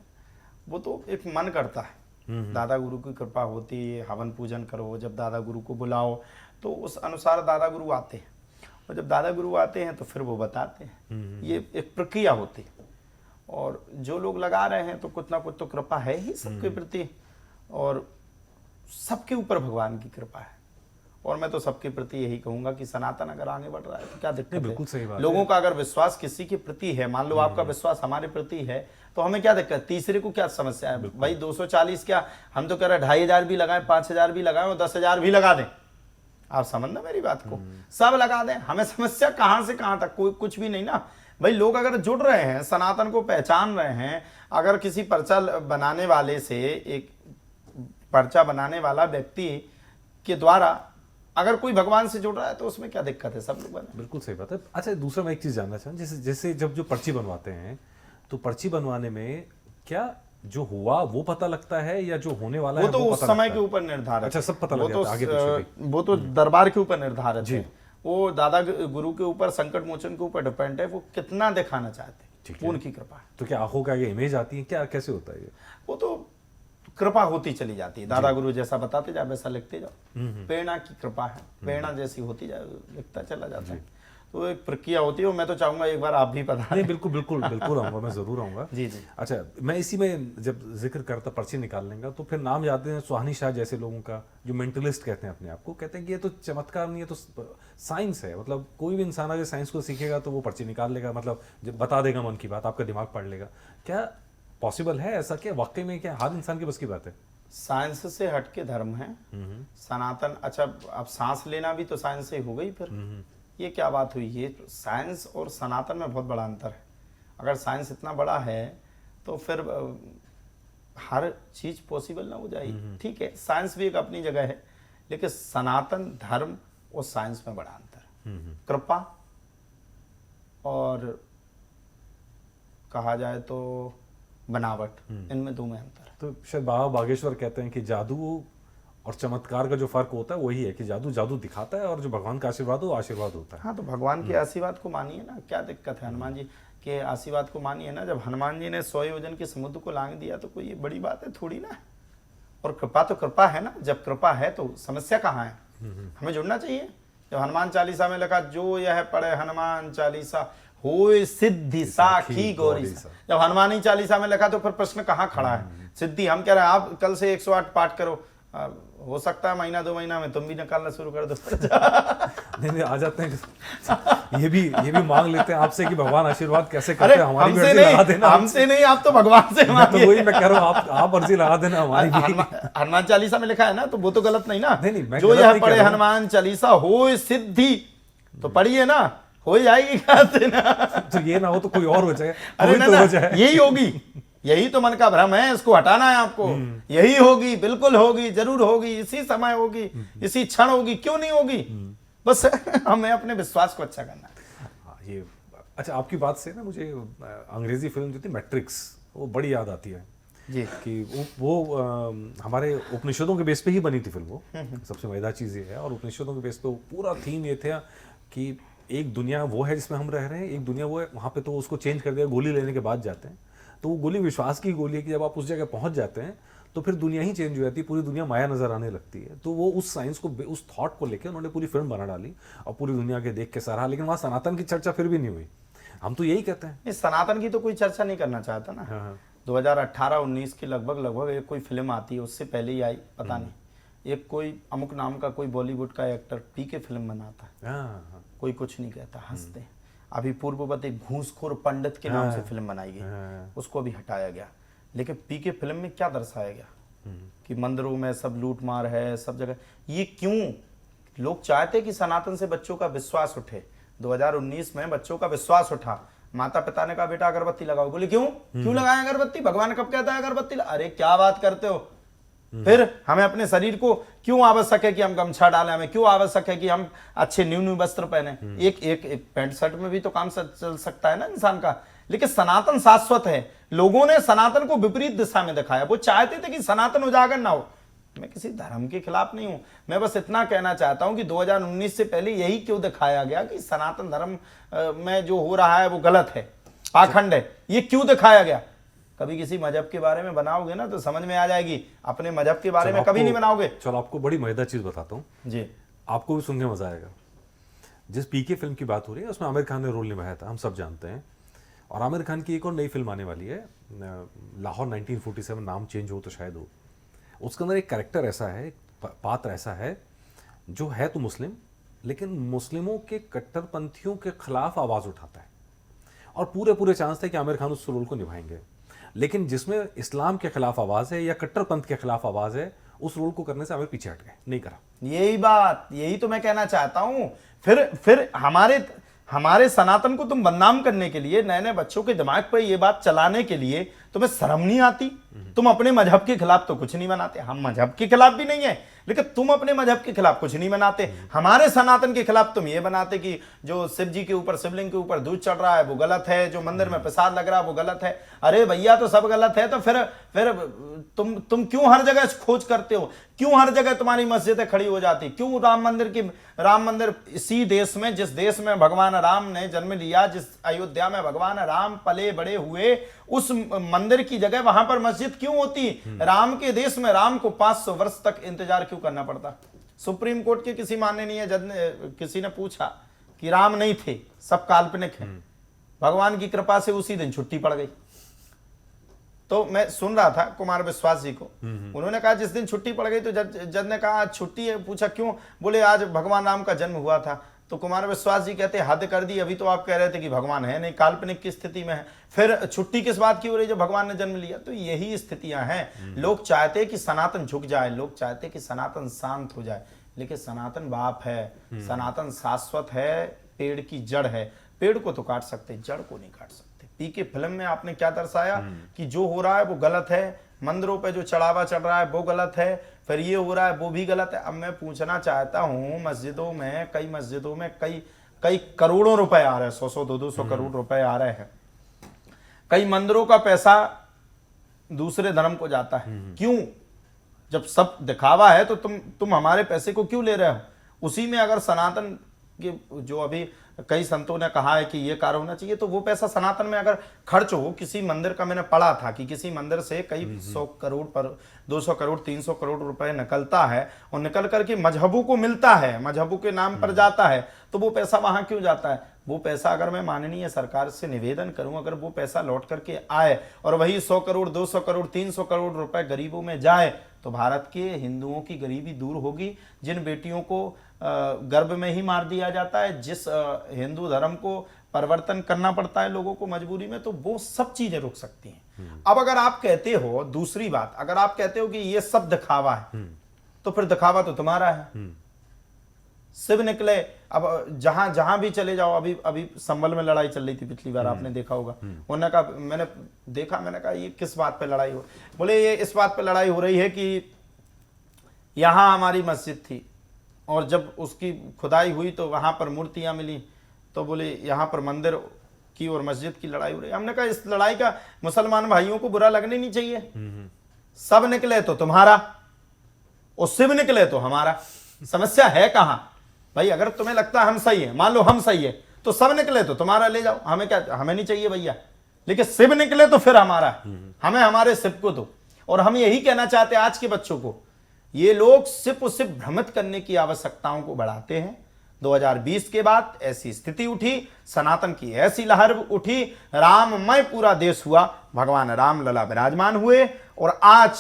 वो तो एक मन करता है। दादा गुरु की कृपा होती है, हवन पूजन करो, जब दादा गुरु को बुलाओ तो उस अनुसार दादा गुरु आते हैं, और जब दादा गुरु आते हैं तो फिर वो बताते हैं। ये एक प्रक्रिया होती है, और जो लोग लगा रहे हैं तो कुछ ना कुछ तो कृपा है ही सबके प्रति, और सबके ऊपर भगवान की कृपा है। और मैं तो सबके प्रति यही कहूंगा कि सनातन अगर आगे बढ़ रहा है तो क्या दिक्कत है? बिल्कुल सही बात। लोगों का अगर विश्वास किसी के प्रति है, मान लो आपका विश्वास हमारे प्रति है, तो हमें क्या दिक्कत? तीसरे को क्या समस्या है? भाई 240 क्या, हम तो कह रहे 2500 भी लगाएं, 5000 भी लगाएं, और 10,000 भी लगा दें। आप समझ ना मेरी बात को, सब लगा दें, हमें समस्या कहां से कहां तक, कोई कुछ भी नहीं ना भाई। लोग अगर जुड़ रहे हैं, सनातन को पहचान रहे हैं, अगर किसी पर्चा बनाने वाले से, एक पर्चा बनाने वाला व्यक्ति के द्वारा अगर कोई भगवान से जुड़ रहा है तो उसमें क्या दिक्कत है? सब लोग बने। बिल्कुल सही बात है। अच्छा, दूसरा मैं एक चीज जानना चाहूँ, जैसे जैसे जब जो पर्ची बनवाते हैं, तो पर्ची बनवाने में क्या जो हुआ वो पता लगता है, या जो होने वाला वो है तो वो उस पता समय लगता के है? ऊपर निर्धारित। अच्छा, सब पता लग जाता है आगे पीछे? वो तो दरबार के ऊपर निर्धारित है। वो दादा गुरु के ऊपर, संकट मोचन के ऊपर डिपेंड है, वो कितना दिखाना चाहते हैं, उनकी कृपा है। तो क्या आंखों का ये इमेज आती है, क्या कैसे होता है ये? वो तो कृपा होती चली जाती है। दादा गुरु जैसा बताते जाओ वैसा लिखते जाओ, प्रेरणा की कृपा है, प्रेरणा जैसी होती जाए लिखता चला जाता है। तो एक प्रक्रिया होती है, मैं तो चाहूंगा एक बार आप भी पता। नहीं, बिल्कुल बिल्कुल बिल्कुल आऊंगा, मैं जरूर आऊंगा। जी जी। अच्छा, मैं इसी में जब जिक्र करता पर्ची निकाल लेंगे, तो फिर नाम याद हैं सुहानी शाह जैसे लोगों का, जो मेंटलिस्ट कहते हैं अपने आप को, कहते हैं कि ये तो चमत्कार नहीं है, तो साइंस है। मतलब कोई भी इंसान अगर साइंस को सीखेगा तो वो पर्ची निकाल लेगा, मतलब बता देगा मन की बात, आपका दिमाग पढ़ लेगा। क्या पॉसिबल है ऐसा? क्या वाकई में क्या हर इंसान की बस की बात है? साइंस से हटके धर्म है सनातन। अच्छा, अब सांस लेना भी तो साइंस से हो गई फिर। ये क्या बात हुई? ये साइंस और सनातन में बहुत बड़ा अंतर है। अगर साइंस इतना बड़ा है तो फिर हर चीज पॉसिबल ना हो जाएगी। ठीक है, साइंस भी एक अपनी जगह है, लेकिन सनातन धर्म और साइंस में बड़ा अंतर है। कृपा, और कहा जाए तो बनावट, इनमें दो में अंतर है। तो शायद बाबा बागेश्वर कहते हैं कि जादू और चमत्कार का जो फर्क होता है वही है कि जादू जादू दिखाता है और जो भगवान का आशीर्वाद हो वो आशीर्वाद होता है। हाँ, तो भगवान के आशीर्वाद को मानिए ना, क्या दिक्कत है? हनुमान जी के आशीर्वाद को मानिए ना। जब हनुमान जी ने 100 योजन के समुद्र को लांग दिया तो कोई ये बड़ी बात है थोड़ी ना। और कृपा तो कृपा है ना, जब कृपा है तो समस्या कहाँ है? हमें जुड़ना चाहिए। जब हनुमान चालीसा में लिखा जो यह पढ़े हनुमान चालीसा होए सिद्धि साखी गौरी सा, जब हनुमानी चालीसा में लिखा तो फिर प्रश्न कहाँ खड़ा है? सिद्धि हम कह रहे हैं आप कल से 108 पाठ करो, हो सकता है महीना 2 महीना में तुम भी निकालना शुरू कर दो। नहीं आ जाते हैं। ये भी मांग लेते हैं आपसे कि भगवान आशीर्वाद कैसे करते हैं, हमारी भी हमसे अर्जी लगा देना। हमसे नहीं, आप तो भगवान से मांगिए। तो वही मैं कह रहा हूँ, आप अर्जी लगा देना हमारी भी। हनुमान चालीसा में लिखा है ना, तो वो तो गलत नहीं ना। नहीं, मैं जो गलत यह नहीं पढ़े कह रहा हूं। हनुमान चालीसा हो सिद्धि, तो पढ़िए ना, हो जाएगी कहते ना। तो ये ना हो तो कोई और हो जाए, अरे कोई ना, तो ना, हो जाए। यही होगी, यही तो मन का भ्रम है, इसको हटाना है आपको। यही होगी, बिल्कुल होगी, जरूर होगी, इसी समय होगी, इसी क्षण होगी, क्यों नहीं होगी? बस हमें अपने विश्वास को अच्छा करना है। हाँ, ये अच्छा, आपकी बात से ना मुझे अंग्रेजी फिल्म जो थी मैट्रिक्स, वो बड़ी याद आती है जी। कि वो हमारे उपनिषदों के बेस पे ही बनी थी फिल्म। वो सबसे मजेदार चीज़ ये है, और उपनिषदों के बेस पे पूरा थीम ये था कि एक दुनिया वो है जिसमें हम रह रहे हैं, एक दुनिया वो है वहाँ पे, तो उसको चेंज कर दिया गोली लेने के बाद जाते हैं। तो वो गोली विश्वास की गोली है कि जब आप उस जगह पहुँच जाते हैं तो फिर दुनिया ही चेंज हो जाती है, पूरी दुनिया माया नजर आने लगती है। तो वो उस साइंस को, उस थॉट को लेकर उन्होंने पूरी फिल्म बना डाली और पूरी दुनिया के देख के सराहा, लेकिन वहाँ सनातन की चर्चा फिर भी नहीं हुई। हम तो यही कहते हैं। इस सनातन की तो कोई चर्चा नहीं करना चाहता ना। हाँ। 2018-19 के लगभग एक कोई फिल्म आती है, उससे पहले ही आई, पता नहीं। एक कोई अमुक नाम का कोई बॉलीवुड का एक्टर पी के फिल्म बनाता है, हाँ। कोई कुछ नहीं कहता, हंसते हैं। अभी पूर्ववत एक घूसखोर पंडित के नाम से फिल्म बनाई गई, उसको भी हटाया गया। लेकिन पी के फिल्म में क्या दर्शाया गया कि मंदिरों में सब लूट मार है, सब जगह। ये क्यों? लोग चाहते कि सनातन से बच्चों का विश्वास उठे। 2019 में बच्चों का विश्वास उठा। माता पिता ने कहा बेटा अगरबत्ती लगाओ, बोले क्यों लगाएं अगरबत्ती? भगवान कब कहता है अगरबत्ती? अरे क्या बात करते हो? फिर हमें अपने शरीर को क्यों आवश्यक है कि हम गमछा डालें? हमें क्यों आवश्यक है कि हम अच्छे न्यू वस्त्र पहने? एक पैंट शर्ट में भी तो काम चल सकता है ना इंसान का। लेकिन सनातन शाश्वत है। लोगों ने सनातन को विपरीत दिशा में दिखाया। वो चाहते थे कि सनातन उजागर ना हो। मैं किसी धर्म के खिलाफ नहीं हूं, मैं बस इतना कहना चाहता हूं कि 2019 से पहले यही क्यों दिखाया गया कि सनातन धर्म में जो हो रहा है वो गलत है, पाखंड है। ये क्यों दिखाया गया? कभी किसी मजहब के बारे में बनाओगे ना तो समझ में आ जाएगी, अपने मजहब के बारे में कभी नहीं बनाओगे। चलो आपको बड़ी मजेदार चीज बताता हूँ जी, आपको भी सुनने मजा आएगा। जिस पीके फिल्म की बात हो रही है उसमें आमिर खान ने रोल निभाया था, हम सब जानते हैं। और आमिर खान की एक और नई फिल्म आने वाली है, लाहौर 1947, नाम चेंज हो तो शायद हो। उसके अंदर एक कैरेक्टर ऐसा है, पात्र ऐसा है जो है तो मुस्लिम, लेकिन मुस्लिमों के कट्टरपंथियों के खिलाफ आवाज उठाता है। और पूरे चांस थे कि आमिर खान उस रोल को निभाएंगे, लेकिन जिसमें इस्लाम के खिलाफ आवाज है या कट्टरपंथ के खिलाफ आवाज है, उस रोल को करने से आमिर पीछे हट गए, नहीं करा। यही बात, यही तो मैं कहना चाहता हूं। फिर हमारे सनातन को तुम बदनाम करने के लिए, नए नए बच्चों के दिमाग पर ये बात चलाने के लिए तुम्हें शर्म नहीं आती? तुम अपने मजहब के खिलाफ तो कुछ नहीं बनाते। हम मजहब के खिलाफ भी नहीं है, लेकिन तुम अपने मजहब के खिलाफ कुछ नहीं बनाते। हमारे सनातन के खिलाफ तुम ये बनाते कि जो शिव जी के ऊपर, शिवलिंग के ऊपर दूध चढ़ रहा है वो गलत है, जो मंदिर में प्रसाद लग रहा है वो गलत है। अरे भैया, तो सब गलत है तो फिर तुम क्यों हर जगह खोज करते हो? क्यों हर जगह तुम्हारी मस्जिदें खड़ी हो जाती? क्यों राम मंदिर इसी देश में, जिस देश में भगवान राम ने जन्म लिया, जिस अयोध्या में भगवान राम पले बड़े हुए, उस मंदिर की जगह वहां पर मस्जिद क्यों होती? राम के देश में राम को 500 वर्ष तक इंतजार क्यों करना पड़ता? सुप्रीम कोर्ट के किसी माननीय जज ने, किसी ने पूछा कि राम नहीं थे, सब काल्पनिक है। भगवान की कृपा से उसी दिन छुट्टी पड़ गई। तो मैं सुन रहा था कुमार विश्वास जी को, उन्होंने कहा जिस दिन छुट्टी पड़ गई तो जज ने कहा आज छुट्टी है। पूछा क्यों? बोले आज भगवान राम का जन्म हुआ था। तो कुमार विश्वास जी कहते हद कर दी, अभी तो आप कह रहे थे कि भगवान है नहीं, काल्पनिक की स्थिति में है, फिर छुट्टी किस बात की हो रही जब भगवान ने जन्म लिया? तो यही स्थितियां हैं। लोग चाहते कि सनातन झुक जाए, लोग चाहते कि सनातन शांत हो जाए, लेकिन सनातन बाप है, सनातन शाश्वत है, पेड़ की जड़ है। पेड़ को तो काट सकते, जड़ को नहीं काट सकते। पी के फिल्म में आपने क्या दर्शाया कि जो हो रहा है वो गलत है, मंदिरों पे जो चढ़ावा चढ़ रहा है वो गलत है, फिर ये हो रहा है वो भी गलत है। अब मैं पूछना चाहता हूँ, मस्जिदों में, कई मस्जिदों में कई करोड़ों रुपए आ रहे हैं, 100-200 करोड़ रुपए आ रहे हैं। कई मंदिरों का पैसा दूसरे धर्म को जाता है। क्यों? जब सब दिखावा है तो तुम हमारे पैसे को क्यों ले रहे हो? उसी में अगर सनातन के जो अभी कई संतों ने कहा है कि ये कार्य होना चाहिए, तो वो पैसा सनातन में अगर खर्च हो, किसी मंदिर का मैंने पढ़ा था कि किसी मंदिर से कई 100 करोड़ पर 200 करोड़ 300 करोड़ रुपए निकलता है और निकल करके मजहबों को मिलता है, मजहबों के नाम पर जाता है, तो वो पैसा वहां क्यों जाता है? वो पैसा अगर मैं माननीय सरकार से निवेदन करूं, अगर वो पैसा लौट करके आए और वही 100 करोड़ 200 करोड़ 300 करोड़ रुपए गरीबों में जाए, तो भारत के हिंदुओं की गरीबी दूर होगी। जिन बेटियों को गर्भ में ही मार दिया जाता है, जिस हिंदू धर्म को परिवर्तन करना पड़ता है लोगों को मजबूरी में, तो वो सब चीजें रुक सकती हैं। अब अगर आप कहते हो, दूसरी बात, अगर आप कहते हो कि ये सब दिखावा है, तो फिर दिखावा तो तुम्हारा है। शिव निकले, अब जहां जहां भी चले जाओ, अभी संभल में लड़ाई चल रही थी पिछली बार, आपने देखा होगा। उन्होंने कहा, मैंने कहा ये किस बात पे लड़ाई हो? बोले ये इस बात पे लड़ाई हो रही है कि यहां हमारी मस्जिद थी और जब उसकी खुदाई हुई तो वहां पर मूर्तियां मिली, तो बोले यहां पर मंदिर की और मस्जिद की लड़ाई हो रही है। हमने कहा इस लड़ाई का मुसलमान भाइयों को बुरा लगने नहीं चाहिए। सब निकले तो तुम्हारा और शिव निकले तो हमारा, समस्या है कहां भाई? अगर तुम्हें लगता है हम सही है, मान लो हम सही है, तो सब निकले तो तुम्हारा ले जाओ, हमें क्या, हमें नहीं चाहिए भैया। लेकिन शिव निकले तो फिर हमारा, हमें हमारे शिव को दो। और हम यही कहना चाहते हैं आज के बच्चों को, ये लोग सिर्फ भ्रमित करने की आवश्यकताओं को बढ़ाते हैं। 2020 के बाद ऐसी स्थिति उठी, सनातन की ऐसी लहर उठी, राममय पूरा देश हुआ, भगवान राम लला विराजमान हुए, और आज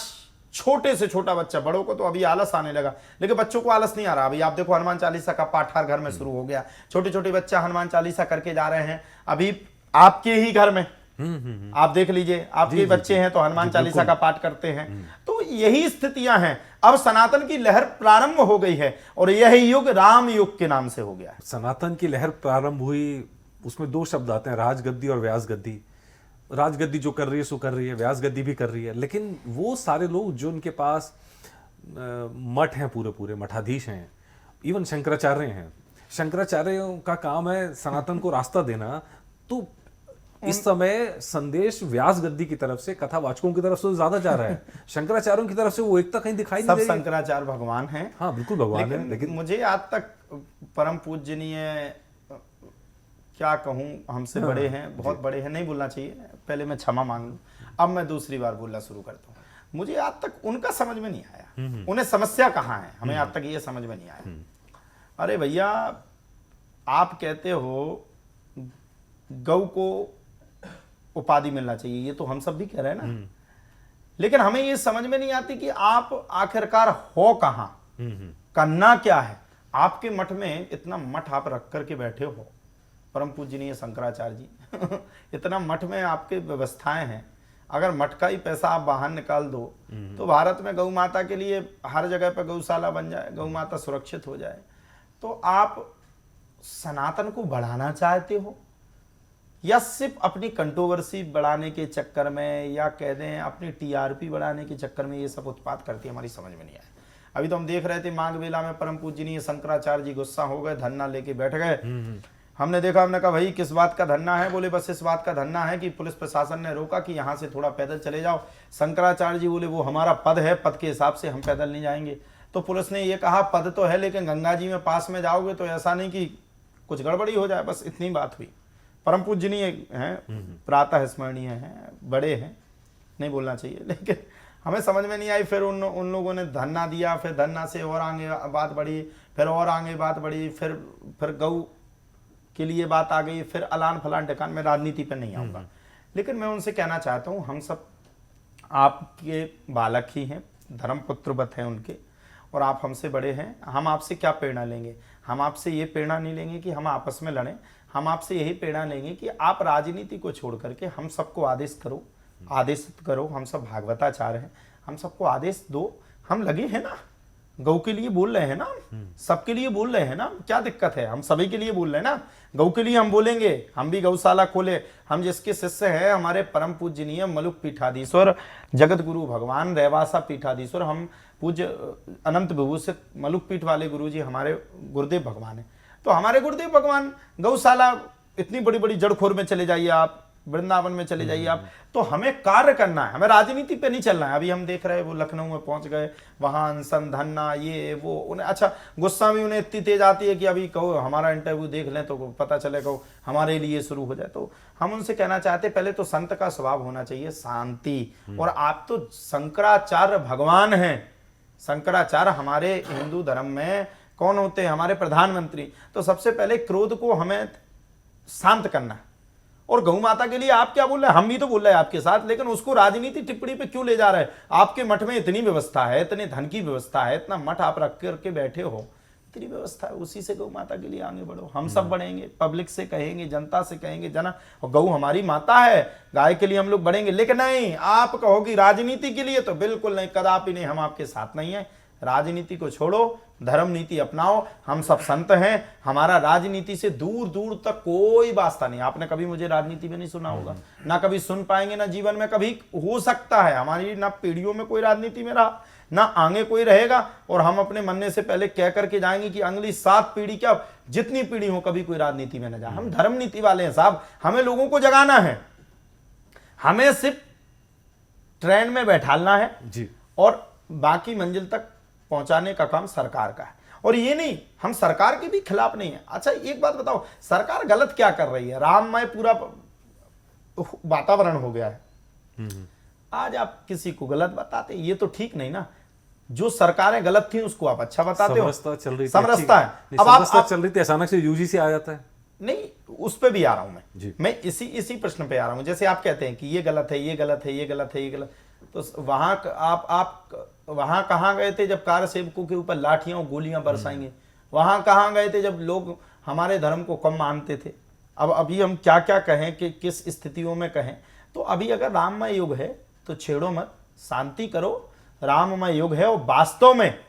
छोटे से छोटा बच्चा, बड़ों को तो अभी आलस आने लगा, लेकिन बच्चों को आलस नहीं आ रहा। अभी आप देखो हनुमान चालीसा का पाठ हर घर में शुरू हो गया, छोटे छोटे बच्चा हनुमान चालीसा करके जा रहे हैं। अभी आपके ही घर में आप देख लीजिए, आपके बच्चे हैं तो हनुमान चालीसा का पाठ करते हैं। तो यही स्थितियां हैं। अब सनातन की लहर प्रारंभ हो गई है और यह युग राम युग के नाम से हो गया है। सनातन की लहर प्रारंभ हुई, उसमें दो शब्द आते हैं, राजगद्दी और व्यासगद्दी। राजगद्दी जो कर रही है सो कर रही है, व्यासगद्दी भी कर रही है, लेकिन वो सारे लोग जो उनके पास मठ हैं, पूरे पूरे मठाधीश हैं, इवन शंकराचार्य हैं, शंकराचार्यों का काम है सनातन को रास्ता देना। तो इस समय संदेश व्यासगद्दी की तरफ से, कथावाचकों की तरफ से ज्यादा जा रहा है, शंकराचार्यों की तरफ से वो एकता कहीं दिखाई नहीं सब दे रही। शंकराचार्य भगवान हैं, हाँ बिल्कुल भगवान है, लेकिन मुझे आज तक परम पूजनीय, क्या कहूं, हमसे बड़े हैं, बहुत बड़े हैं, नहीं बोलना चाहिए, पहले मैं क्षमा मांग लूं, अब मैं दूसरी बार बोलना शुरू करता हूं। मुझे आज तक उनका समझ में नहीं आया, उन्हें समस्या कहां है, हमें आज तक ये समझ में नहीं आया। अरे भैया, आप कहते हो गौ को उपाधि मिलना चाहिए, ये तो हम सब भी कह रहे हैं ना, लेकिन हमें ये समझ में नहीं आती कि आप आखिरकार हो कहां, करना क्या है। आपके मठ में इतना मठ आप रख करके बैठे हो, परम पूजनीय शंकराचार्य जी इतना मठ में आपके व्यवस्थाएं हैं, अगर मठ का ही पैसा आप बाहर निकाल दो तो भारत में गौ माता के लिए हर जगह पर गौशाला बन जाए, गौ माता सुरक्षित हो जाए। तो आप सनातन को बढ़ाना चाहते हो या सिर्फ अपनी कंट्रोवर्सी बढ़ाने के चक्कर में, या कह दें अपनी टीआरपी बढ़ाने के चक्कर में ये सब उत्पाद करती है, हमारी समझ में नहीं आया। अभी तो हम देख रहे थे माघ मेला में परम पूजनीय शंकराचार्य जी गुस्सा हो गए, धरना लेके बैठ गए। हमने देखा, हमने कहा भाई किस बात का धरना है? बोले बस इस बात का धरना है कि पुलिस प्रशासन ने रोका कि यहाँ से थोड़ा पैदल चले जाओ। शंकराचार्य जी बोले वो हमारा पद है, पद के हिसाब से हम पैदल नहीं जाएंगे। तो पुलिस ने ये कहा पद तो है लेकिन गंगा जी में पास में जाओगे तो ऐसा नहीं कि कुछ गड़बड़ी हो जाए, बस इतनी बात हुई। परम पूजनीय हैं, प्रातः स्मरणीय हैं, बड़े हैं, नहीं बोलना चाहिए, लेकिन हमें समझ में नहीं आई। फिर उन लोगों ने धरना दिया, फिर धरना से और आगे बात बढ़ी, फिर और आगे बात बढ़ी, फिर गौ के लिए बात आ गई, फिर अलान फलान ढकान। में राजनीति पर नहीं आऊँगा, लेकिन मैं उनसे कहना चाहता हूँ, हम सब आपके बालक ही हैं, धर्मपुत्रवत हैं उनके, और आप हमसे बड़े हैं। हम आपसे क्या प्रेरणा लेंगे? हम आपसे ये प्रेरणा नहीं लेंगे कि हम आपस में लड़ें, हम आपसे यही प्रेरणा लेंगे कि आप राजनीति को छोड़ करके हम सबको आदेश करो, आदेशित करो। हम सब भागवताचार्य हैं, हम सबको आदेश दो। हम लगे हैं ना, गौ के लिए बोल रहे हैं ना, सबके लिए बोल रहे हैं ना, क्या दिक्कत है? हम सभी के लिए बोल रहे हैं ना, गौ के लिए हम बोलेंगे, हम भी गौशाला खोले। हम जिसके शिष्य हैं हमारे परम पूजनीय मलुक पीठाधीश्वर जगत गुरु भगवान रेवासा पीठाधीश्वर, हम पूज्य अनंत विभूषित मलुक पीठ वाले गुरु जी हमारे गुरुदेव भगवान है। तो हमारे गुरुदेव भगवान, गौशाला इतनी बड़ी बड़ी जड़खोर में चले जाइए आप, वृंदावन में चले जाइए आप। तो हमें कार्य करना है, हमें राजनीति पे नहीं चलना है। अभी हम देख रहे हैं वो लखनऊ में पहुंच गए, वहां अनशन धरना ये वो, उन्हें अच्छा गुस्सा भी उन्हें इतनी तेज आती है कि अभी कहो हमारा इंटरव्यू देख लें तो पता चले कहो हमारे लिए शुरू हो जाए। तो हम उनसे कहना चाहते पहले तो संत का स्वभाव होना चाहिए शांति। और आप तो शंकराचार्य भगवान हैं, शंकराचार्य हमारे हिंदू धर्म में कौन होते हैं? हमारे प्रधानमंत्री। तो सबसे पहले क्रोध को हमें शांत करना है। और गौ माता के लिए आप क्या बोल रहे हैं? हम भी तो बोल रहे हैं आपके साथ, लेकिन उसको राजनीति टिप्पणी पे क्यों ले जा रहे हैं? आपके मठ में इतनी व्यवस्था है, इतने धन की व्यवस्था है, इतना मठ आप रख करके बैठे हो, इतनी व्यवस्था है, उसी से गौ माता के लिए आगे बढ़ो। हम सब बढ़ेंगे, पब्लिक से कहेंगे, जनता से कहेंगे, जना और गौ हमारी माता है, गाय के लिए हम लोग बढ़ेंगे। लेकिन नहीं, आप कहोगी राजनीति के लिए, तो बिल्कुल नहीं, कदापि नहीं, हम आपके साथ नहीं है। राजनीति को छोड़ो, धर्म नीति अपनाओ। हम सब संत हैं, हमारा राजनीति से दूर दूर तक कोई वास्ता नहीं। आपने कभी मुझे राजनीति में नहीं सुना होगा, ना कभी सुन पाएंगे, ना जीवन में कभी हो सकता है। हमारी ना पीढ़ियों में कोई राजनीति में रहा, ना आगे कोई रहेगा। और हम अपने मरने से पहले कह करके जाएंगे कि अगली 7 पीढ़ी, क्या जितनी पीढ़ी हो, कभी कोई राजनीति में न जाए। हम धर्म नीति वाले हैं साहब, हमें लोगों को जगाना है, हमें सिर्फ ट्रेन में बैठालना है जी, और बाकी मंजिल तक पहुंचाने का काम सरकार का है। और ये नहीं, हम सरकार के भी खिलाफ नहीं है। अच्छा एक बात बताओ, सरकार गलत क्या कर रही है? राममय पूरा वातावरण हो गया है, आज आप किसी को गलत बताते, ये तो ठीक नहीं ना। जो सरकारें गलत थी उसको आप अच्छा बताते हो। समरसता चल रही थी, समरसता है। अब आप चल रही थी, अचानक से यूजीसी आ जाता है। नहीं, उस पे भी आ रहा हूं जी। मैं इसी प्रश्न पे आ रहा हूं। जैसे आप कहते हैं कि ये गलत है, ये गलत है, ये गलत है, ये गलत, तो वहां आप वहां कहां गए थे जब कार सेवकों के ऊपर लाठियां और गोलियां बरसाएंगे? वहां कहां गए थे जब लोग हमारे धर्म को कम मानते थे? अब अभी हम क्या क्या कहें कि किस स्थितियों में कहें? तो अभी अगर राममय युग है तो छेड़ो मत, शांति करो। राममय युग है और वास्तव में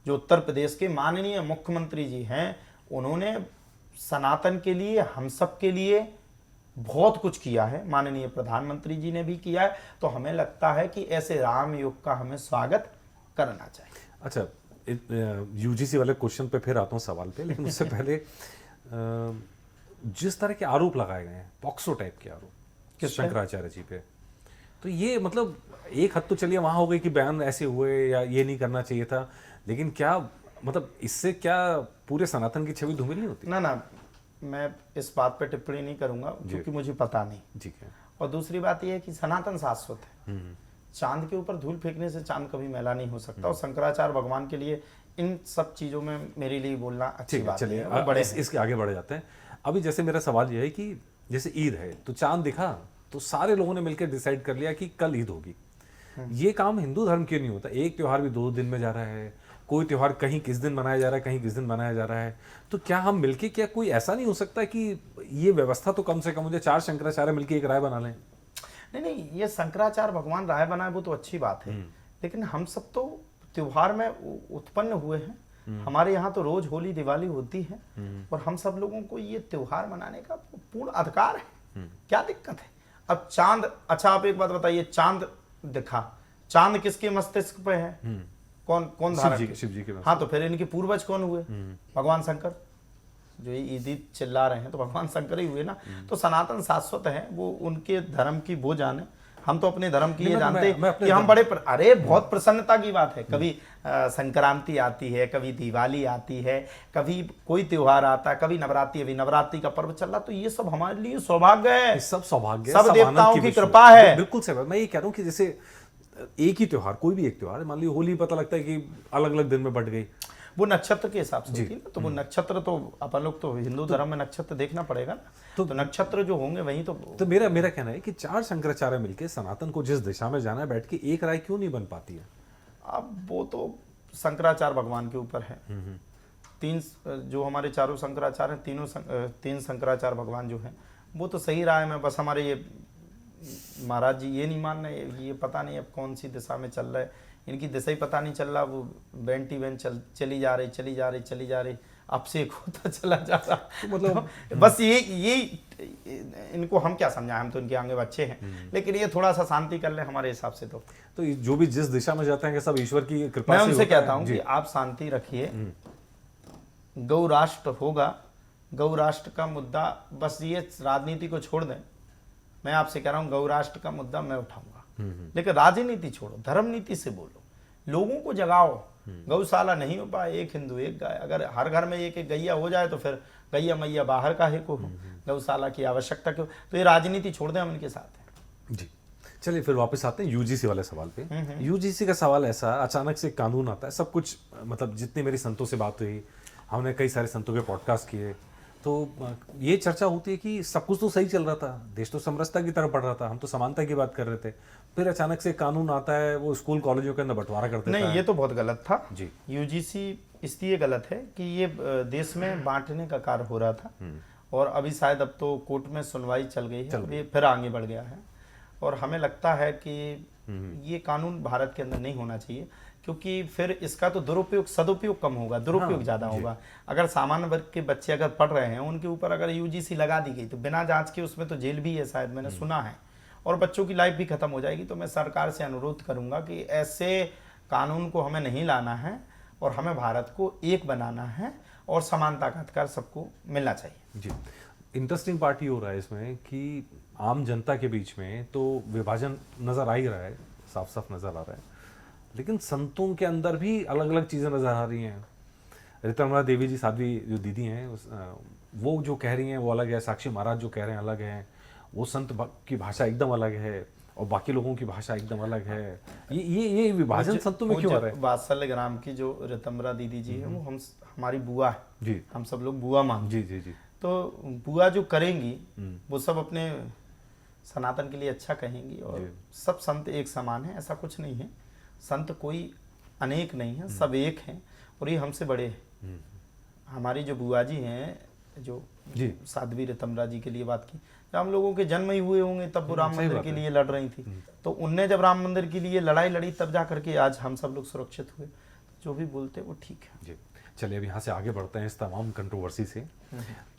जो उत्तर प्रदेश के माननीय मुख्यमंत्री जी हैं, उन्होंने सनातन के लिए, हम सब के लिए बहुत कुछ किया है। माननीय प्रधानमंत्री जी ने भी किया है। तो हमें लगता है कि ऐसे राम युग का हमें स्वागत करना चाहिए। अच्छा, यूजीसी वाले क्वेश्चन पे फिर आता हूँ, सवाल पे, लेकिन उससे पहले जिस तरह के आरोप लगाए गए हैं, पॉक्सो टाइप के आरोप शंकराचार्य जी पे, तो ये मतलब एक हद तो चलिए वहां हो गई कि बयान ऐसे हुए या ये नहीं करना चाहिए था, लेकिन क्या मतलब इससे क्या पूरे सनातन की छवि धूमिल नहीं होती? ना, मैं इस बात पे टिप्पणी नहीं करूंगा क्योंकि मुझे पता नहीं। ठीक है। और दूसरी बात यह है कि सनातन शाश्वत है। चांद के ऊपर धूल फेंकने से चांद कभी मैला नहीं हो सकता। और शंकराचार्य भगवान के लिए इन सब चीजों में मेरे लिए बोलना अच्छी बात चलिए है। बड़े इसके आगे बढ़ जाते हैं। अभी जैसे मेरा सवाल यह है कि जैसे ईद है तो चांद दिखा तो सारे लोगों ने मिलकर डिसाइड कर लिया कि कल ईद होगी। ये काम हिंदू धर्म क्यों नहीं होता? एक त्योहार भी 2 दिन में जा रहा है, कोई त्योहार कहीं किस दिन मनाया जा रहा है, कहीं किस दिन मनाया जा रहा है। तो क्या हम मिलके, क्या कोई ऐसा नहीं हो सकता कि ये व्यवस्था तो कम से कम मुझे 4 शंकराचार्य मिलके एक राय बना लें? नहीं, ये शंकराचार्य भगवान राय बनाए वो तो अच्छी बात है, लेकिन हम सब तो त्योहार में उत्पन्न हुए हैं। हमारे यहाँ तो रोज होली दिवाली होती है और हम सब लोगों को ये त्योहार मनाने का पूर्ण अधिकार है। क्या दिक्कत है? अब चांद, अच्छा आप एक बात बताइए, चांद दिखा, चांद किसके मस्तिष्क पे है? कौन धारक? शिव जी के। हाँ, तो फिर इनके पूर्वज कौन हुए? भगवान शंकर। जो ये ईदी चिल्ला रहे हैं तो भगवान शंकर ही हुए ना। तो सनातन शाश्वत है, वो उनके धर्म की वो जाने, हम तो अपने धर्म की ये जानते कि हम बड़े अरे बहुत प्रसन्नता की बात है। कभी संक्रांति आती है, कभी दिवाली आती है, कभी कोई त्योहार आता है, कभी नवरात्रि, अभी नवरात्रि का पर्व चल रहा, तो ये सब हमारे लिए सौभाग्य है, सब सौभाग्य, सब देवताओं की कृपा है। बिल्कुल सही बात। मैं ये कह रहा हूँ कि जैसे एक ही त्योहार, कोई भी एक त्योहार, मान लीजिए होली, पता लगता है कि अलग अलग दिन में बट गई, वो नक्षत्र के हिसाब से होती है। तो वो नक्षत्र तो अपन लोग तो हिंदू धर्म में नक्षत्र देखना पड़ेगा ना। तो नक्षत्र जो होंगे वही तो मेरा कहना है कि 4 शंकराचार्य मिलके सनातन को जिस दिशा में जाना है, बैठ के एक राय क्यों नहीं बन पाती है? अब वो तो शंकराचार्य भगवान के ऊपर है। 3 जो हमारे चारों शंकराचार्य हैं, 3 शंकराचार्य भगवान जो हैं, वो तो सही राय में, बस हमारे ये महाराज जी ये नहीं मान रहे, ये पता नहीं अब कौन सी दिशा में चल रहा है, इनकी दिशा ही पता नहीं चल रहा, वो बेंटी बेन चली जा रही, अब से एक होता चला जा रहा। तो मतलब बस ये इनको हम क्या समझाएं, हम तो इनके आगे बच्चे हैं, लेकिन ये थोड़ा सा शांति कर ले हमारे हिसाब से। तो जो भी जिस दिशा में जाते हैं सब ईश्वर की कृपा से। मैं उनसे कहता हूँ कि आप शांति रखिए, गौ राष्ट्र होगा, गौ राष्ट्र का मुद्दा, बस ये राजनीति को छोड़ दें, मैं आपसे कह रहा हूँ गौ राष्ट्र का मुद्दा मैं उठाऊंगा, लेकिन राजनीति छोड़ो, धर्म नीति से बोलो, लोगों को जगाओ। गौशाला नहीं हो पाए, एक हिंदू एक गाय, अगर हर घर में एक एक गैया हो जाए तो फिर गैया मैया बाहर काहे को हो, गौशाला की आवश्यकता क्यों? तो ये राजनीति छोड़ दें, हम इनके साथ हैं। जी, चलिए फिर वापस आते हैं यूजीसी वाले सवाल पे। यूजीसी का सवाल ऐसा, अचानक से कानून आता है, सब कुछ मतलब जितनी मेरी संतों से बात हुई, हमने कई सारे संतों के पॉडकास्ट किए, तो ये चर्चा होती है कि सब कुछ तो सही चल रहा था, देश तो समरसता की तरफ बढ़ रहा था, हम तो समानता की बात कर रहे थे, फिर अचानक से कानून आता है, वो स्कूल कॉलेजों के अंदर बंटवारा कर देता नहीं, है। ये तो बहुत गलत था जी। यूजीसी इसलिए गलत है कि ये देश में बांटने का कार्य हो रहा था, और अभी शायद अब तो कोर्ट में सुनवाई चल गई है, अभी फिर आगे बढ़ गया है, और हमें लगता है कि ये कानून भारत के अंदर नहीं होना चाहिए, क्योंकि फिर इसका तो दुरुपयोग, सदुपयोग कम होगा, दुरुपयोग ज्यादा होगा। अगर सामान्य वर्ग के बच्चे अगर पढ़ रहे हैं, उनके ऊपर अगर यूजीसी लगा दी गई तो बिना जांच के उसमें तो जेल भी है शायद, मैंने सुना है, और बच्चों की लाइफ भी खत्म हो जाएगी। तो मैं सरकार से अनुरोध करूंगा कि ऐसे कानून को हमें नहीं लाना है, और हमें भारत को एक बनाना है, और समानता का अधिकार सबको मिलना चाहिए। जी, इंटरेस्टिंग पार्ट ये हो रहा है इसमें कि आम जनता के बीच में तो विभाजन नजर आ ही रहा है, साफ साफ नजर आ रहा है, लेकिन संतों के अंदर भी अलग अलग चीजें नजर आ रही हैं। ऋतम्बरा देवी जी, साध्वी जो दीदी हैं, वो जो कह रही हैं वो अलग है, साक्षी महाराज जो कह रहे हैं अलग है, वो संत की भाषा एकदम अलग है, और बाकी लोगों की भाषा एकदम अलग है। ये विभाजन संतों में क्यों आ रहा है? वात्सल्य ग्राम की जो ऋतम्बरा दीदी जी है, वो हमारी बुआ है जी, हम सब लोग बुआ मानते। जी जी जी। तो बुआ जो करेंगी वो सब अपने सनातन के लिए अच्छा कहेंगी, और सब संत एक समान है, ऐसा कुछ नहीं है। संत कोई अनेक नहीं है, सब एक हैं, और ये हमसे बड़े हैं। हमारी जो बुआ जी हैं, जो साध्वी ऋतम्बरा जी के लिए बात की, जब हम लोगों के जन्म ही हुए होंगे तब वो राम मंदिर के लिए लड़ रही थी, तो उनने जब राम मंदिर के लिए लड़ाई लड़ी तब जा करके आज हम सब लोग सुरक्षित हुए। जो भी बोलते वो ठीक है। जी, चलिए अब यहाँ से आगे बढ़ते हैं इस तमाम कंट्रोवर्सी से।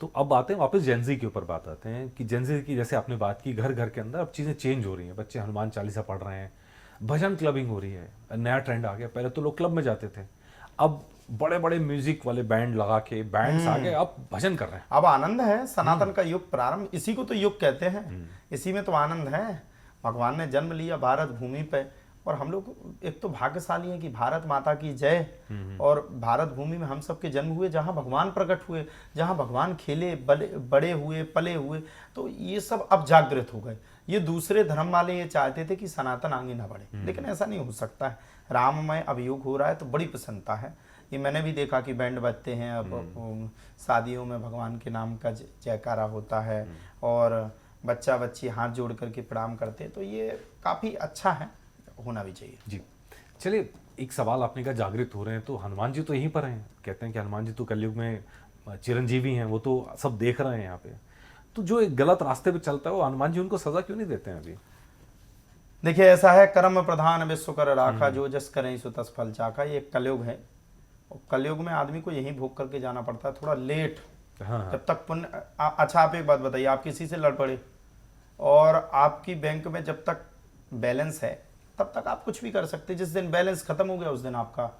तो अब आते हैं वापस जेनजी के ऊपर बात आते हैं कि जेनजी की जैसे आपने बात की, घर घर के अंदर अब चीज़ें चेंज हो रही हैं, बच्चे हनुमान चालीसा पढ़ रहे हैं, भजन क्लबिंग हो रही है, नया ट्रेंड आ गया। पहले तो लोग क्लब में जाते थे, अब बड़े बड़े म्यूजिक वाले बैंड लगा के बैंड्स आ गए, अब भजन कर रहे हैं। अब आनंद है, सनातन का युग प्रारंभ, इसी को तो युग कहते हैं, इसी में तो आनंद है। भगवान ने जन्म लिया भारत भूमि पे, और हम लोग एक तो भाग्यशाली हैं कि भारत माता की जय, और भारत भूमि में हम सबके जन्म हुए, जहाँ भगवान प्रकट हुए, जहाँ भगवान खेले, बड़े हुए, पले हुए। तो ये सब अब जागृत हो गए। ये दूसरे धर्म वाले ये चाहते थे कि सनातन आगे ना बढ़े, लेकिन ऐसा नहीं हो सकता है। राममय अभियोग हो रहा है तो बड़ी प्रसन्नता है। ये मैंने भी देखा कि बैंड बजते हैं, अब शादियों में भगवान के नाम का जयकारा होता है, और बच्चा बच्ची हाथ जोड़ करके प्रणाम करते हैं, तो ये काफ़ी अच्छा है, होना भी चाहिए। जी, चलिए एक सवाल आपने कहा जागृत हो रहे हैं, तो हनुमान जी तो यहीं पर हैं, कहते हैं कि हनुमान जी तो कलयुग में चिरंजीवी हैं, वो तो सब देख रहे हैं यहाँ पे। तो जो एक गलत रास्ते पे चलता है, वो हनुमान जी उनको सजा क्यों नहीं देते हैं अभी? देखिए, ऐसा है, कर्म प्रधान विश्व कर राखा, जो जस करें सो तस फल चाखा। ये कलयुग है, और कलयुग में आदमी को यहीं भोग करके जाना पड़ता है, थोड़ा लेट। हाँ। जब तक पुण्य अच्छा, आप एक बात बताइए, आप किसी से लड़ पड़े और आपकी बैंक में जब तक बैलेंस है तब तक आप कुछ भी कर सकते। जिस दिन बैलेंस खत्म हो गया उस दिन आपका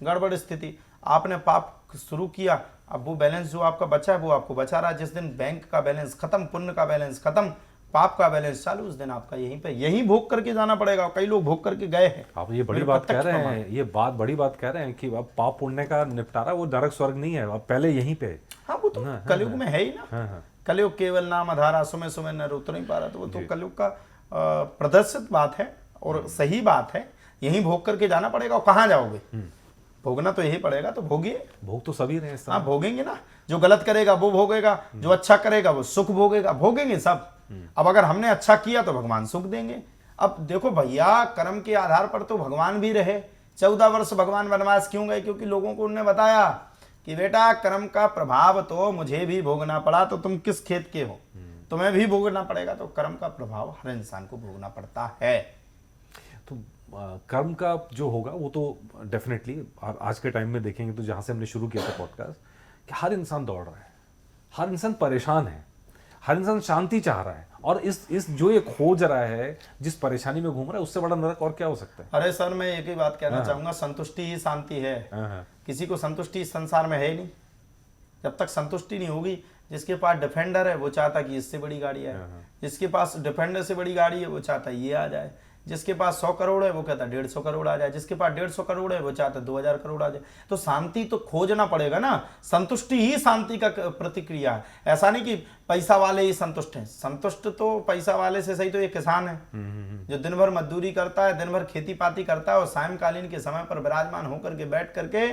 गड़बड़ स्थिति। आपने पाप शुरू किया, अब वो बैलेंस जो आपका बचा है वो आपको बचा रहा है। जिस दिन बैंक का बैलेंस खत्म, पुण्य का बैलेंस खत्म, पाप का बैलेंस चालू, उस दिन आपका यहीं भोग करके जाना पड़ेगा। कई लोग भोग करके गए हैं। आप ये बड़ी बात कह रहे हैं, ये बात बड़ी बात कह रहे हैं कि अब पाप पुण्य का निपटारा वो नरक स्वर्ग नहीं है, अब पहले यहीं पे। हाँ, वो तो कलयुग में है ही ना। कलयुग केवल नाम आधारा, सुमें सुमें नर उतर नहीं पा रहा, तो वो तो कलयुग का प्रदर्शित बात है और सही बात है। यहीं भोग करके जाना पड़ेगा। और कहाँ जाओगे? भोगना तो यही पड़ेगा, तो भोगिए। भोग तो सभी रहे हैं। हाँ, भोगेंगे ना। जो गलत करेगा वो भोगेगा, जो अच्छा करेगा वो सुख भोगेगा, भोगेंगे सब। अब अगर हमने अच्छा किया तो भगवान सुख देंगे। अब देखो भैया, कर्म के आधार पर तो भगवान भी रहे। 14 वर्ष भगवान वनवास क्यों गए? क्योंकि लोगों को उन्होंने बताया कि बेटा कर्म का प्रभाव तो मुझे भी भोगना पड़ा, तो तुम किस खेत के हो, तुम्हें भी भोगना पड़ेगा। तो कर्म का प्रभाव हर इंसान को भोगना पड़ता है। तो कर्म का जो होगा वो तो डेफिनेटली आज के टाइम में देखेंगे तो जहाँ से हमने शुरू किया था पॉडकास्ट, कि हर इंसान दौड़ रहा है, हर इंसान परेशान है, हर इंसान शांति चाह रहा है। और इस जो ये खोज रहा है, जिस परेशानी में घूम रहा है, उससे बड़ा नरक और क्या हो सकता है? अरे सर, मैं एक ही बात कहना चाहूंगा, संतुष्टि ही शांति है। किसी को संतुष्टि इस संसार में है ही नहीं। जब तक संतुष्टि नहीं होगी, जिसके पास डिफेंडर है वो चाहता कि इससे बड़ी गाड़ी आए, जिसके पास डिफेंडर से बड़ी गाड़ी है वो चाहता ये आ जाए, जिसके पास 100 करोड़ है वो कहता 150 करोड़ आ जाए, जिसके पास 150 करोड़ है वो चाहता 2000 करोड़ आ जाए। तो शांति तो खोजना पड़ेगा ना, संतुष्टि ही शांति का प्रतिक्रिया है। ऐसा नहीं कि पैसा वाले ही संतुष्ट हैं, संतुष्ट तो पैसा वाले से सही तो ये किसान है जो दिन भर मजदूरी करता है, दिन भर खेती पाती करता है और सायंकालीन के समय पर विराजमान होकर के बैठ करके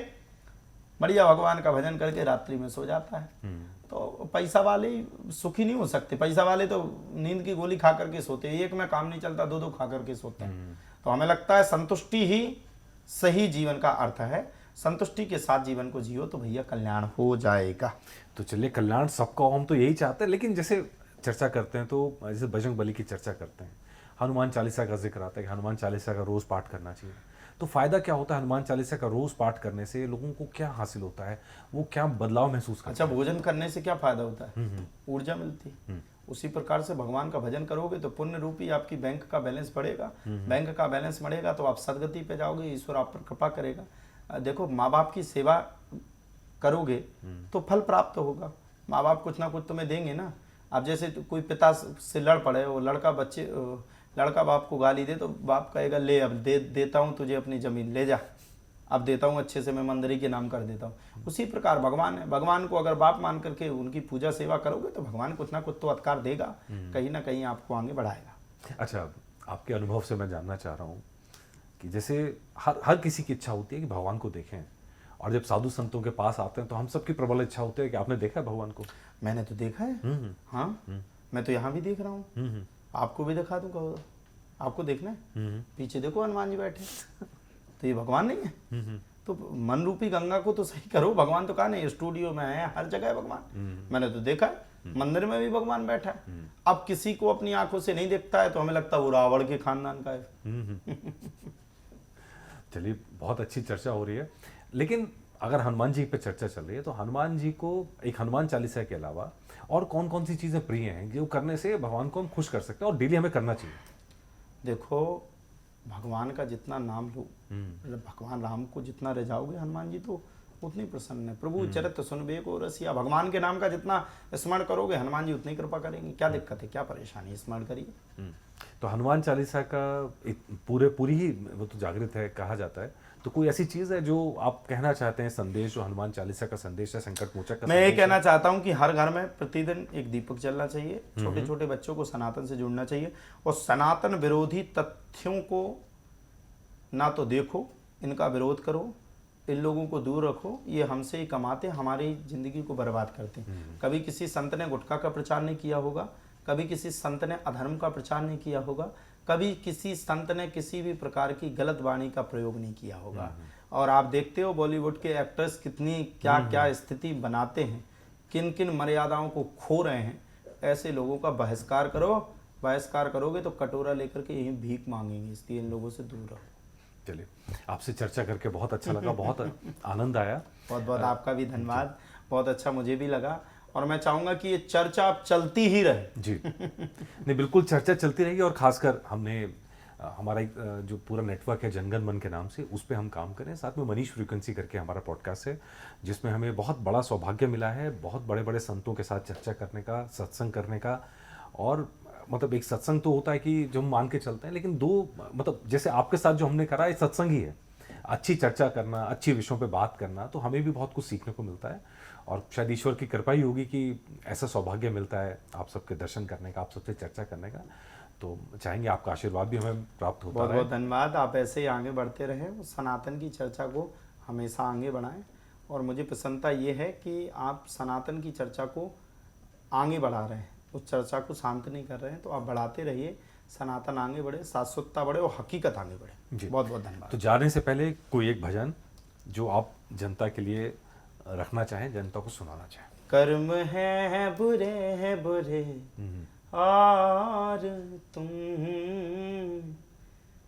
बढ़िया भगवान का भजन करके रात्रि में सो जाता है। तो पैसा वाले सुखी नहीं हो सकते, पैसा वाले तो नींद की गोली खा करके सोते हैं, एक में काम नहीं चलता 2-2 खा करके सोते हैं। तो हमें लगता है संतुष्टि ही सही जीवन का अर्थ है, संतुष्टि के साथ जीवन को जियो तो भैया कल्याण हो जाएगा। तो चलिए, कल्याण सबका हम तो यही चाहते हैं, लेकिन जैसे चर्चा करते हैं तो जैसे बजरंग बली की चर्चा करते हैं, हनुमान चालीसा का जिक्र आता है कि हनुमान चालीसा का रोज पाठ करना चाहिए। तो फायदा क्या होता है हनुमान चालीसा का रोज पाठ करने से? लोगों को क्या हासिल होता है, वो क्या बदलाव महसूस करते अच्छा, भोजन करने से क्या फायदा होता है? ऊर्जा मिलती है। उसी प्रकार से भगवान का भजन करोगे तो पुण्य रूपी आपकी बैंक का बैलेंस बढ़ेगा, बैंक का बैलेंस बढ़ेगा तो आप सदगति पे जाओगे, ईश्वर आप पर कृपा करेगा। देखो, माँ बाप की सेवा करोगे तो फल प्राप्त होगा, माँ बाप कुछ ना कुछ तुम्हें देंगे ना। अब जैसे कोई पिता से लड़ पड़े, वो लड़का बाप को गाली दे तो बाप कहेगा ले अब देता हूँ तुझे अपनी जमीन, ले जा, अब देता हूँ अच्छे से, मैं मंदिर के नाम कर देता हूँ। उसी प्रकार भगवान है, भगवान को अगर बाप मान करके उनकी पूजा सेवा करोगे तो भगवान कुछ ना कुछ तो अधिकार देगा, कहीं ना कहीं आपको आगे बढ़ाएगा। अच्छा, आपके अनुभव से मैं जानना चाह रहा हूँ कि जैसे हर किसी की इच्छा होती है कि भगवान को देखें, और जब साधु संतों के पास आते हैं तो हम सबकी प्रबल इच्छा होती है कि आपने देखा है भगवान को? मैंने तो देखा है, हाँ, मैं तो यहाँ भी देख रहा हूँ, आपको भी दिखा दूंगा, आपको देखना है, पीछे देखो हनुमान जी बैठे, तो ये भगवान नहीं है? तो मन रूपी गंगा को तो सही करो, भगवान तो कहा नहीं, स्टूडियो में है, हर जगह है भगवान, मैंने तो देखा है, मंदिर में भी भगवान बैठा है। अब किसी को अपनी आंखों से नहीं दिखता है तो हमें लगता है वो रावण के खानदान का है। चलिए, बहुत अच्छी चर्चा हो रही है, लेकिन अगर हनुमान जी पे चर्चा चल रही है तो हनुमान जी को एक हनुमान चालीसा के अलावा और कौन कौन सी चीजें प्रिय हैं जो करने से भगवान को हम खुश कर सकते हैं और डेली हमें करना चाहिए? देखो, भगवान का जितना नाम लो, भगवान राम को जितना रजाओगे, हनुमान जी तो उतनी प्रसन्न है। प्रभु चरित्र सुनबे को रसिया, भगवान के नाम का जितना स्मरण करोगे हनुमान जी उतनी कृपा करेंगे। क्या दिक्कत है, क्या परेशानी है, स्मरण करिए। तो हनुमान चालीसा का पूरी ही वो तो जागृत है कहा जाता है, तो कोई ऐसी चीज है जो आप कहना चाहते हैं, संदेश जो हनुमान चालीसा का संदेश है, संकट मोचक का? मैं ये कहना चाहता हूँ कि हर घर में प्रतिदिन एक दीपक जलना चाहिए, छोटे छोटे बच्चों को सनातन से जुड़ना चाहिए, और सनातन विरोधी तथ्यों को ना तो देखो, इनका विरोध करो, इन लोगों को दूर रखो। ये हमसे ही कमाते, हमारी जिंदगी को बर्बाद करते हैं। कभी किसी संत ने गुटखा का प्रचार नहीं किया होगा, कभी किसी संत ने अधर्म का प्रचार नहीं किया होगा, कभी किसी संत ने किसी भी प्रकार की गलत वाणी का प्रयोग नहीं किया होगा। और आप देखते हो बॉलीवुड के एक्टर्स कितनी क्या क्या स्थिति बनाते हैं, किन किन मर्यादाओं को खो रहे हैं। ऐसे लोगों का बहिष्कार करो, बहिष्कार करोगे तो कटोरा लेकर के यहीं भीख मांगेंगे, इसलिए इन लोगों से दूर रहो। चलिए, आपसे चर्चा करके बहुत अच्छा लगा, बहुत आनंद आया। बहुत बहुत आपका भी धन्यवाद, बहुत अच्छा मुझे भी लगा, और मैं चाहूंगा कि ये चर्चा अब चलती ही रहे। जी नहीं, बिल्कुल चर्चा चलती रहेगी, और खासकर हमने हमारा एक जो पूरा नेटवर्क है जनगण मन के नाम से, उस पर हम काम करें। साथ में मनीष फ्रीक्वेंसी करके हमारा पॉडकास्ट है, जिसमें हमें बहुत बड़ा सौभाग्य मिला है बहुत बड़े बड़े संतों के साथ चर्चा करने का, सत्संग करने का। और मतलब एक सत्संग तो होता है कि जो हम मान के चलते हैं, लेकिन दो मतलब जैसे आपके साथ जो हमने करा है सत्संग ही है, अच्छी चर्चा करना, अच्छी विषयों पे बात करना, तो हमें भी बहुत कुछ सीखने को मिलता है। और शायद ईश्वर की कृपा ही होगी कि ऐसा सौभाग्य मिलता है आप सबके दर्शन करने का, आप सबसे चर्चा करने का। तो चाहेंगे आपका आशीर्वाद भी हमें प्राप्त होता है। बहुत बहुत धन्यवाद, आप ऐसे ही आगे बढ़ते रहें, सनातन की चर्चा को हमेशा आगे बढ़ाएं। और मुझे प्रसन्नता ये है कि आप सनातन की चर्चा को आगे बढ़ा रहे हैं, उस चर्चा को शांत नहीं कर रहे हैं, तो आप बढ़ाते रहिए, सनातन आगे बढ़े, शाश्वतता बढ़े और हकीकत आगे बढ़े। बहुत बहुत धन्यवाद। तो जाने से पहले कोई एक भजन जो आप जनता के लिए रखना चाहें, जनता को सुनाना चाहें। कर्म है बुरे और तुम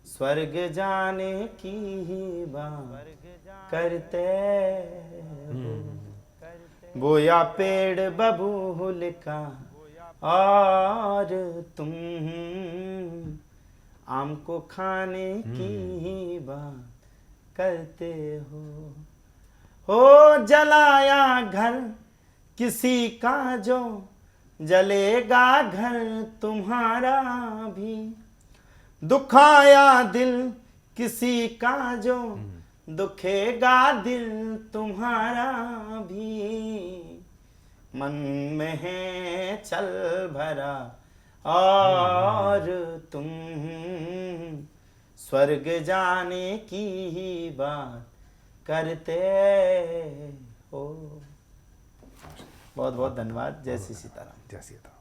स्वर्ग जाने की ही बात करते हो, बोया पेड़ बबूल का और तुम आम को खाने की बात करते हो जलाया घर किसी का जो जलेगा घर तुम्हारा भी, दुखाया दिल किसी का जो दुखेगा दिल तुम्हारा भी, मन में है चल भरा और तुम स्वर्ग जाने की ही बात करते हो। बहुत बहुत धन्यवाद। जय श्री सीताराम। जय सीताराम।